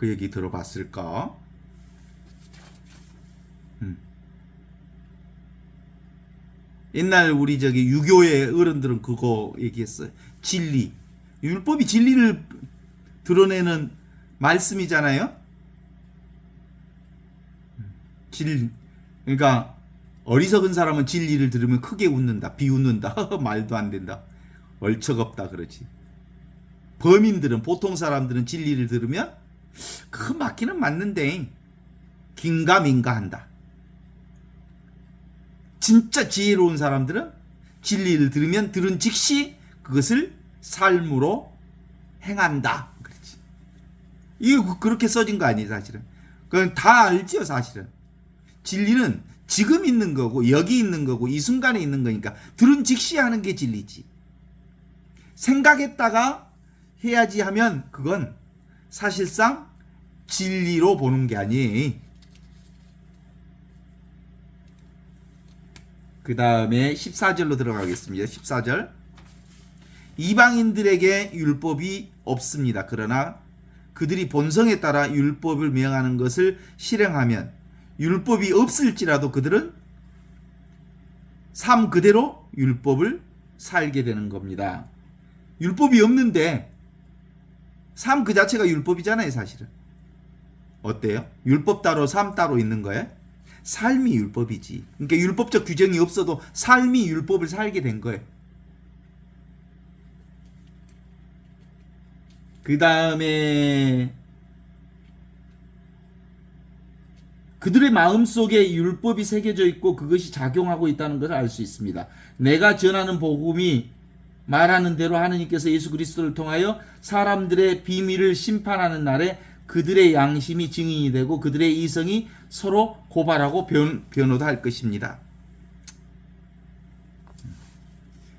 Speaker 2: 얘기 들어봤을까? 옛날 우리 유교의 어른들은 그거 얘기했어요. 진리. 율법이 진리를 드러내는 말씀이잖아요. 그러니까 어리석은 사람은 진리를 들으면 크게 웃는다, 비웃는다, 말도 안 된다, 얼척없다 그러지. 범인들은, 보통 사람들은 진리를 들으면 그 맞기는 맞는데 긴가민가 한다. 진짜 지혜로운 사람들은 진리를 들으면 들은 즉시 그것을 삶으로 행한다. 그렇지. 이거 그렇게 써진 거 아니에요, 사실은. 그건 다 알지요, 사실은. 진리는 지금 있는 거고 여기 있는 거고 이 순간에 있는 거니까 들은 즉시 하는 게 진리지. 생각했다가 해야지 하면 그건 사실상 진리로 보는 게 아니에요. 그 다음에 14절로 들어가겠습니다. 14절. 이방인들에게 율법이 없습니다. 그러나 그들이 본성에 따라 율법을 명하는 것을 실행하면 율법이 없을지라도 그들은 삶 그대로 율법을 살게 되는 겁니다. 율법이 없는데 삶 그 자체가 율법이잖아요, 사실은. 어때요? 율법 따로 삶 따로 있는 거예요? 삶이 율법이지. 그러니까 율법적 규정이 없어도 삶이 율법을 살게 된 거예요. 그 다음에 그들의 마음속에 율법이 새겨져 있고 그것이 작용하고 있다는 것을 알 수 있습니다. 내가 전하는 복음이 말하는 대로 하느님께서 예수 그리스도를 통하여 사람들의 비밀을 심판하는 날에 그들의 양심이 증인이 되고 그들의 이성이 서로 고발하고 변호도 할 것입니다.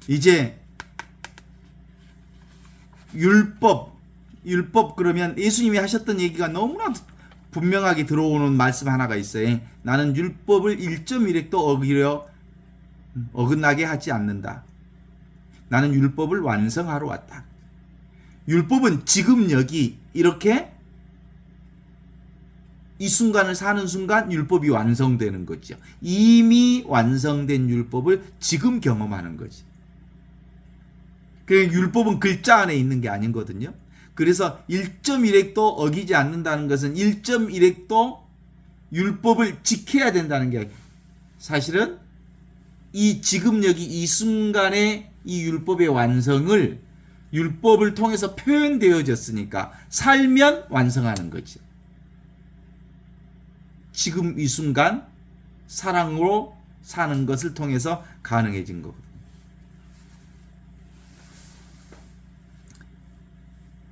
Speaker 2: 이제 율법 그러면 예수님이 하셨던 얘기가 너무나 분명하게 들어오는 말씀 하나가 있어요. 나는 율법을 1.1획도 어긋나게 하지 않는다. 나는 율법을 완성하러 왔다. 율법은 지금 여기 이렇게 이 순간을 사는 순간 율법이 완성되는 거죠. 이미 완성된 율법을 지금 경험하는 거지. 그러니까 율법은 글자 안에 있는 게 아니거든요. 그래서 1.1획도 어기지 않는다는 것은 1.1획도 율법을 지켜야 된다는 게 사실은 이 지금 여기 이 순간의 이 율법의 완성을 율법을 통해서 표현되어졌으니까 살면 완성하는 거죠. 지금 이 순간 사랑으로 사는 것을 통해서 가능해진 거거든요.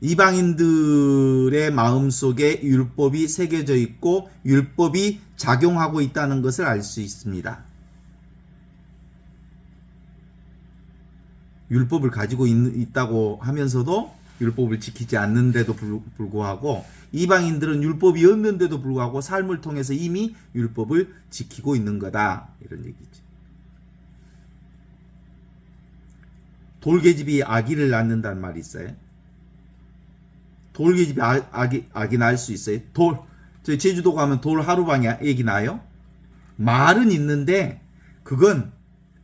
Speaker 2: 이방인들의 마음속에 율법이 새겨져 있고 율법이 작용하고 있다는 것을 알 수 있습니다. 율법을 가지고 있다고 하면서도 율법을 지키지 않는데도 불구하고 이방인들은 율법이 없는데도 불구하고 삶을 통해서 이미 율법을 지키고 있는 거다. 이런 얘기죠. 돌계집이 아기를 낳는다는 말이 있어요. 돌계집이 아기 낳을 수 있어요. 저희 제주도 가면 돌 하루방에 아기 낳아요. 말은 있는데 그건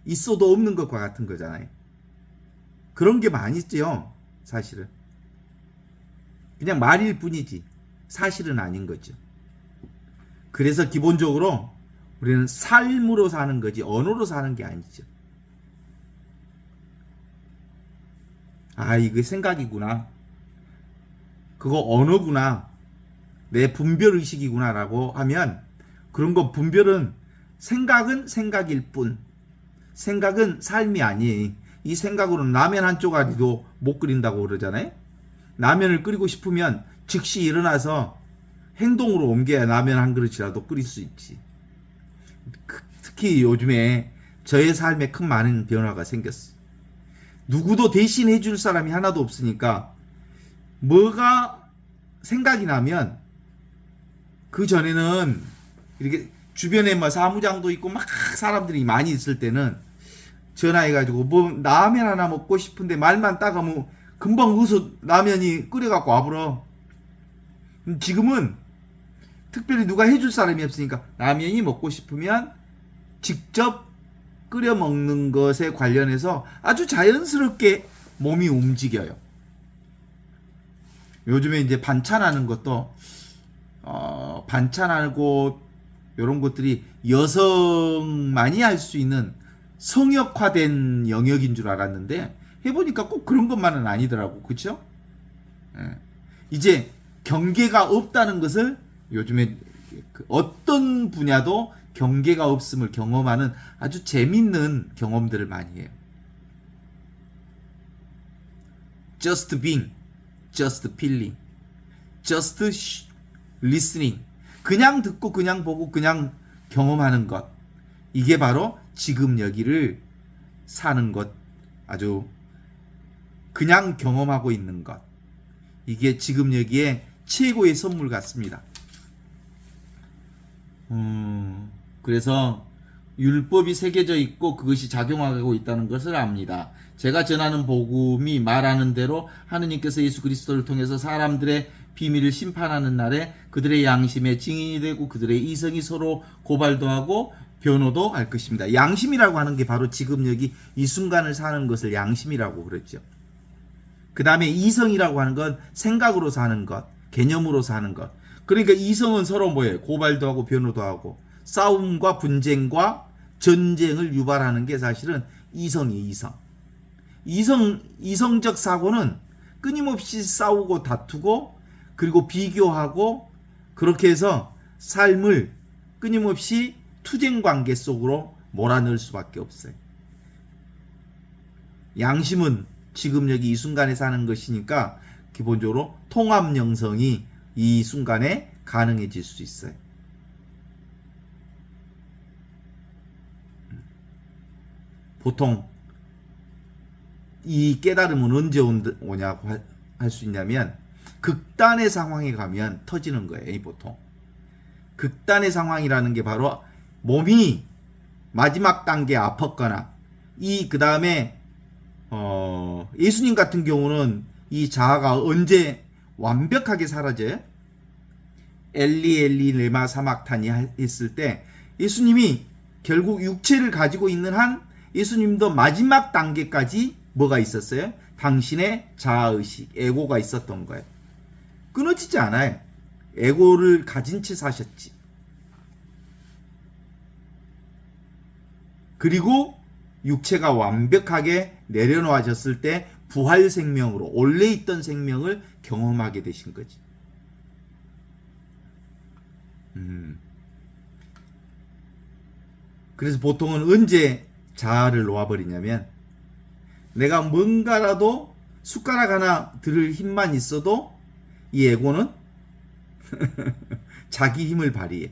Speaker 2: 있어도 없는 것과 같은 거잖아요. 그런 게 많이 있죠. 사실은. 그냥 말일 뿐이지 사실은 아닌 거죠. 그래서 기본적으로 우리는 삶으로 사는 거지 언어로 사는 게 아니죠. 아, 이거 생각이구나. 그거 언어구나. 내 분별의식이구나 라고 하면 그런 거 분별은 생각은 생각일 뿐 생각은 삶이 아니에요. 이 생각으로는 라면 한 쪼가리도 못 끓인다고 그러잖아요. 라면을 끓이고 싶으면 즉시 일어나서 행동으로 옮겨야 라면 한 그릇이라도 끓일 수 있지. 특히 요즘에 저의 삶에 큰 많은 변화가 생겼어. 누구도 대신해 줄 사람이 하나도 없으니까 뭐가 생각이 나면 그 전에는 이렇게 주변에 뭐 사무장도 있고 막 사람들이 많이 있을 때는 전화해가지고 뭐 라면 하나 먹고 싶은데 말만 딱 하면 금방 어서 라면이 끓여갖고 와버려. 지금은 특별히 누가 해줄 사람이 없으니까 라면이 먹고 싶으면 직접 끓여 먹는 것에 관련해서 아주 자연스럽게 몸이 움직여요. 요즘에 이제 반찬하는 것도 반찬하고 이런 것들이 여성만이 할 수 있는 성역화된 영역인 줄 알았는데 해보니까 꼭 그런 것만은 아니더라고. 그렇죠? 예. 이제 경계가 없다는 것을 요즘에 어떤 분야도 경계가 없음을 경험하는 아주 재밌는 경험들을 많이 해요. Just being, just feeling, just listening. 그냥 듣고 그냥 보고 그냥 경험하는 것. 이게 바로 지금 여기를 사는 것. 아주 그냥 경험하고 있는 것. 이게 지금 여기에 최고의 선물 같습니다. 그래서 율법이 새겨져 있고 그것이 작용하고 있다는 것을 압니다. 제가 전하는 복음이 말하는 대로 하느님께서 예수 그리스도를 통해서 사람들의 비밀을 심판하는 날에 그들의 양심에 증인이 되고 그들의 이성이 서로 고발도 하고 변호도 할 것입니다. 양심이라고 하는 게 바로 지금 여기 이 순간을 사는 것을 양심이라고 그랬죠. 그 다음에 이성이라고 하는 건 생각으로 사는 것, 개념으로 사는 것. 그러니까 이성은 서로 뭐예요? 고발도 하고 변호도 하고 싸움과 분쟁과 전쟁을 유발하는 게 사실은 이성이에요. 이성적 사고는 끊임없이 싸우고 다투고 그리고 비교하고 그렇게 해서 삶을 끊임없이 투쟁 관계 속으로 몰아넣을 수밖에 없어요. 양심은 지금 여기 이 순간에 사는 것이니까 기본적으로 통합 영성이 이 순간에 가능해질 수 있어요. 보통 이 깨달음은 언제 오냐고 할 수 있냐면 극단의 상황에 가면 터지는 거예요. 보통 극단의 상황이라는 게 바로 몸이 마지막 단계에 아팠거나 그 다음에 예수님 같은 경우는 이 자아가 언제 완벽하게 사라져요? 엘리 엘리 레마 사막타니 했을 때 예수님이 결국 육체를 가지고 있는 한 예수님도 마지막 단계까지 뭐가 있었어요? 당신의 자아의식, 에고가 있었던 거예요. 끊어지지 않아요. 에고를 가진 채 사셨지. 그리고 육체가 완벽하게 내려놓아졌을 때 부활 생명으로 원래 있던 생명을 경험하게 되신 거지. 그래서 보통은 언제 자아를 놓아버리냐면 내가 뭔가라도 숟가락 하나 들을 힘만 있어도 이 에고는 자기 힘을 발휘해.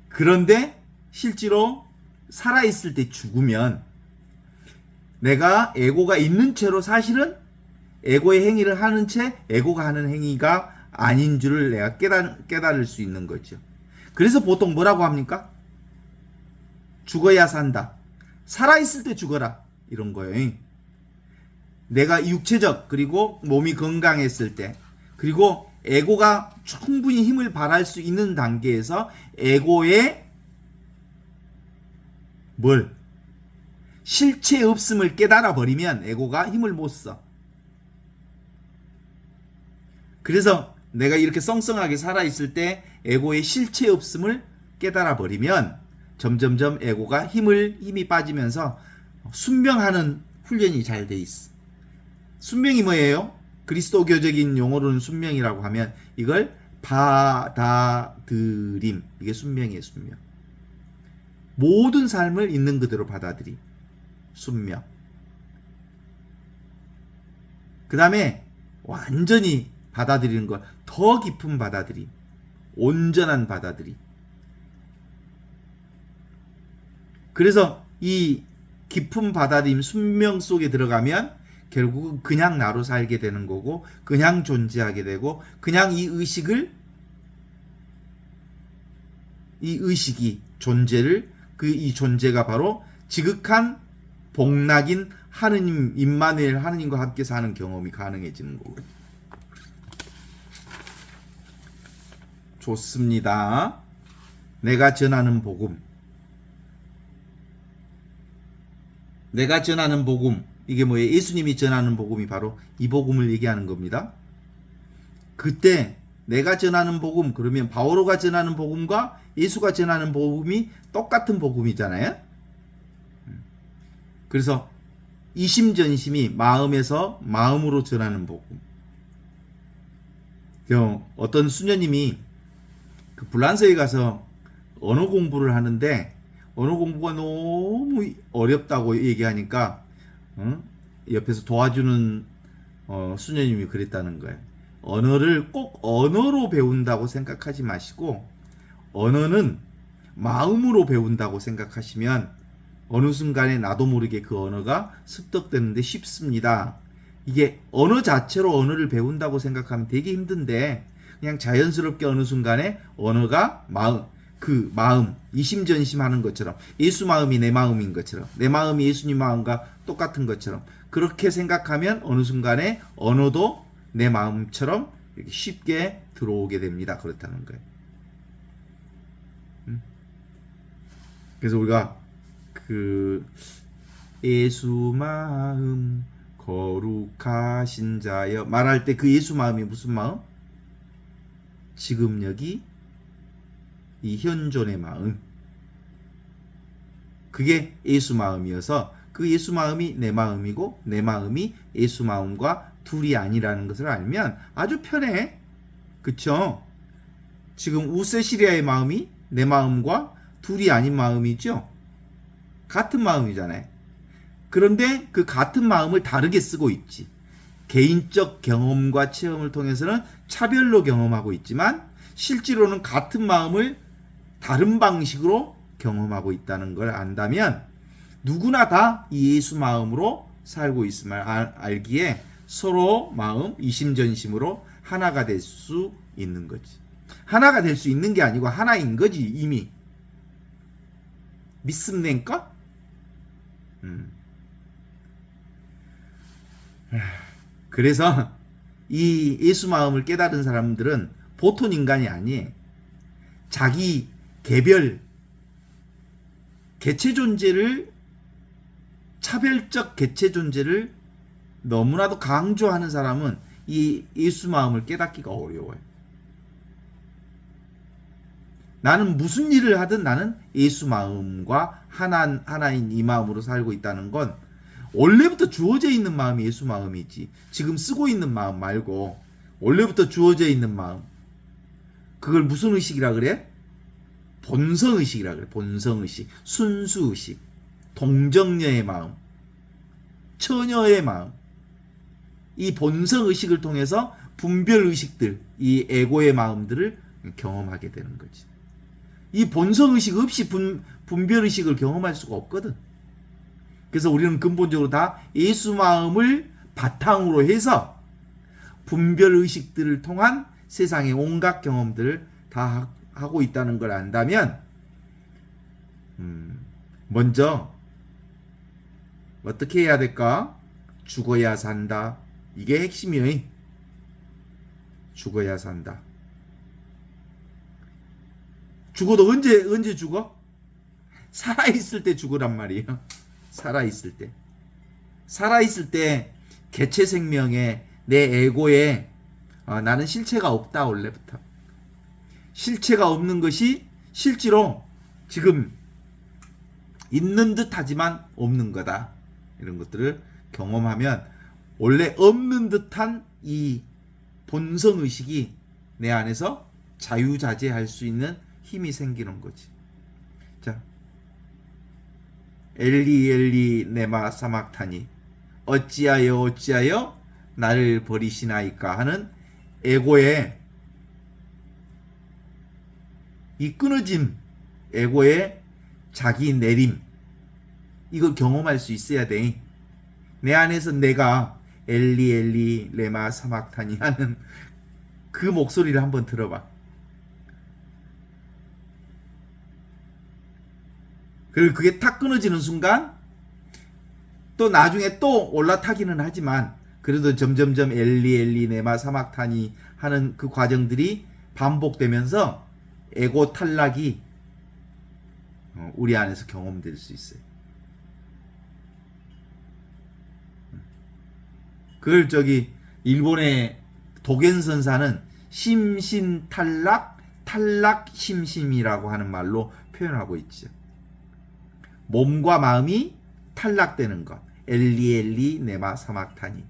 Speaker 2: 그런데 실제로 살아있을 때 죽으면 내가 에고가 있는 채로 사실은 에고의 행위를 하는 채 에고가 하는 행위가 아닌 줄을 내가 깨달을 수 있는 거죠. 그래서 보통 뭐라고 합니까? 죽어야 산다. 살아있을 때 죽어라. 이런 거예요. 내가 육체적 그리고 몸이 건강했을 때 그리고 에고가 충분히 힘을 발할 수 있는 단계에서 에고의 실체 없음을 깨달아 버리면 에고가 힘을 못 써. 그래서 내가 이렇게 썽썽하게 살아있을 때 에고의 실체 없음을 깨달아 버리면 점점점 에고가 힘이 빠지면서 순명하는 훈련이 잘 돼 있어. 순명이 뭐예요? 그리스도교적인 용어로는 순명이라고 하면 이걸 받아들임. 이게 순명이에요, 순명. 모든 삶을 있는 그대로 받아들임. 순명. 그 다음에 완전히 받아들이는 것, 더 깊은 받아들임. 온전한 받아들임. 그래서 이 깊은 받아들임, 순명 속에 들어가면 결국은 그냥 나로 살게 되는 거고 그냥 존재하게 되고 그냥 이 의식이 존재를 이 존재가 바로 지극한 복락인 하느님 임마누엘 하느님과 함께 사는 경험이 가능해지는 거고. 좋습니다. 내가 전하는 복음. 내가 전하는 복음. 이게 뭐예요? 예수님이 전하는 복음이 바로 이 복음을 얘기하는 겁니다. 그때 내가 전하는 복음, 그러면 바오로가 전하는 복음과 예수가 전하는 복음이 똑같은 복음이잖아요. 그래서 이심전심이 마음에서 마음으로 전하는 복음. 어떤 수녀님이 그 불란서에 가서 언어 공부를 하는데 언어 공부가 너무 어렵다고 얘기하니까 옆에서 도와주는 수녀님이 그랬다는 거예요. 언어를 꼭 언어로 배운다고 생각하지 마시고 언어는 마음으로 배운다고 생각하시면 어느 순간에 나도 모르게 그 언어가 습득되는데 쉽습니다. 이게 언어 자체로 언어를 배운다고 생각하면 되게 힘든데 그냥 자연스럽게 어느 순간에 언어가 마음, 이심전심하는 것처럼 예수 마음이 내 마음인 것처럼 내 마음이 예수님 마음과 똑같은 것처럼 그렇게 생각하면 어느 순간에 언어도 내 마음처럼 이렇게 쉽게 들어오게 됩니다. 그렇다는 거예요. 그래서 우리가 그 예수 마음 거룩하신 자여 말할 때 그 예수 마음이 무슨 마음? 지금 여기 이 현존의 마음. 그게 예수 마음이어서 그 예수 마음이 내 마음이고 내 마음이 예수 마음과 둘이 아니라는 것을 알면 아주 편해. 그쵸? 지금 우세시리아의 마음이 내 마음과 둘이 아닌 마음이죠? 같은 마음이잖아요. 그런데 그 같은 마음을 다르게 쓰고 있지. 개인적 경험과 체험을 통해서는 차별로 경험하고 있지만 실제로는 같은 마음을 다른 방식으로 경험하고 있다는 걸 안다면 누구나 다 이 예수 마음으로 살고 있음을 알기에 서로 마음 이심전심으로 하나가 될 수 있는 거지. 하나가 될 수 있는 게 아니고 하나인 거지 이미. 믿습니까? 그래서 이 예수 마음을 깨달은 사람들은 보통 인간이 아니에요. 자기 개별 개체 존재를 차별적 개체 존재를 너무나도 강조하는 사람은 이 예수 마음을 깨닫기가 어려워요. 나는 무슨 일을 하든 나는 예수 마음과 하나인 이 마음으로 살고 있다는 건 원래부터 주어져 있는 마음이 예수 마음이지. 지금 쓰고 있는 마음 말고 원래부터 주어져 있는 마음. 그걸 무슨 의식이라 그래? 본성의식이라 그래. 본성의식, 순수의식, 동정녀의 마음, 처녀의 마음. 이 본성의식을 통해서 분별의식들, 이 에고의 마음들을 경험하게 되는 거지. 이 본성의식 없이 분별의식을 경험할 수가 없거든. 그래서 우리는 근본적으로 다 예수 마음을 바탕으로 해서 분별의식들을 통한 세상의 온갖 경험들을 다 하고 있다는 걸 안다면 먼저 어떻게 해야 될까? 죽어야 산다. 이게 핵심이에요. 죽어야 산다. 죽어도 언제 죽어? 살아있을 때 죽으란 말이에요. 살아있을 때. 살아있을 때 개체 생명에 내 에고에 나는 실체가 없다 원래부터. 실체가 없는 것이 실제로 지금 있는 듯 하지만 없는 거다. 이런 것들을 경험하면 원래 없는 듯한 이 본성의식이 내 안에서 자유자재할 수 있는 힘이 생기는 거지. 자, 엘리 엘리 네마 사막타니 어찌하여 나를 버리시나이까 하는 에고의 이 끊어짐, 에고의 자기 내림, 이걸 경험할 수 있어야 돼. 내 안에서 내가 엘리 엘리 레마 사막타니 하는 그 목소리를 한번 들어봐. 그리고 그게 탁 끊어지는 순간 또 나중에 또 올라타기는 하지만 그래도 점점점 엘리 엘리 네마 사막타니 하는 그 과정들이 반복되면서 에고 탈락이 우리 안에서 경험될 수 있어요. 그걸 일본의 도겐 선사는 심신탈락, 탈락심심이라고 하는 말로 표현하고 있죠. 몸과 마음이 탈락되는 것. 엘리 엘리 네마 사막타니.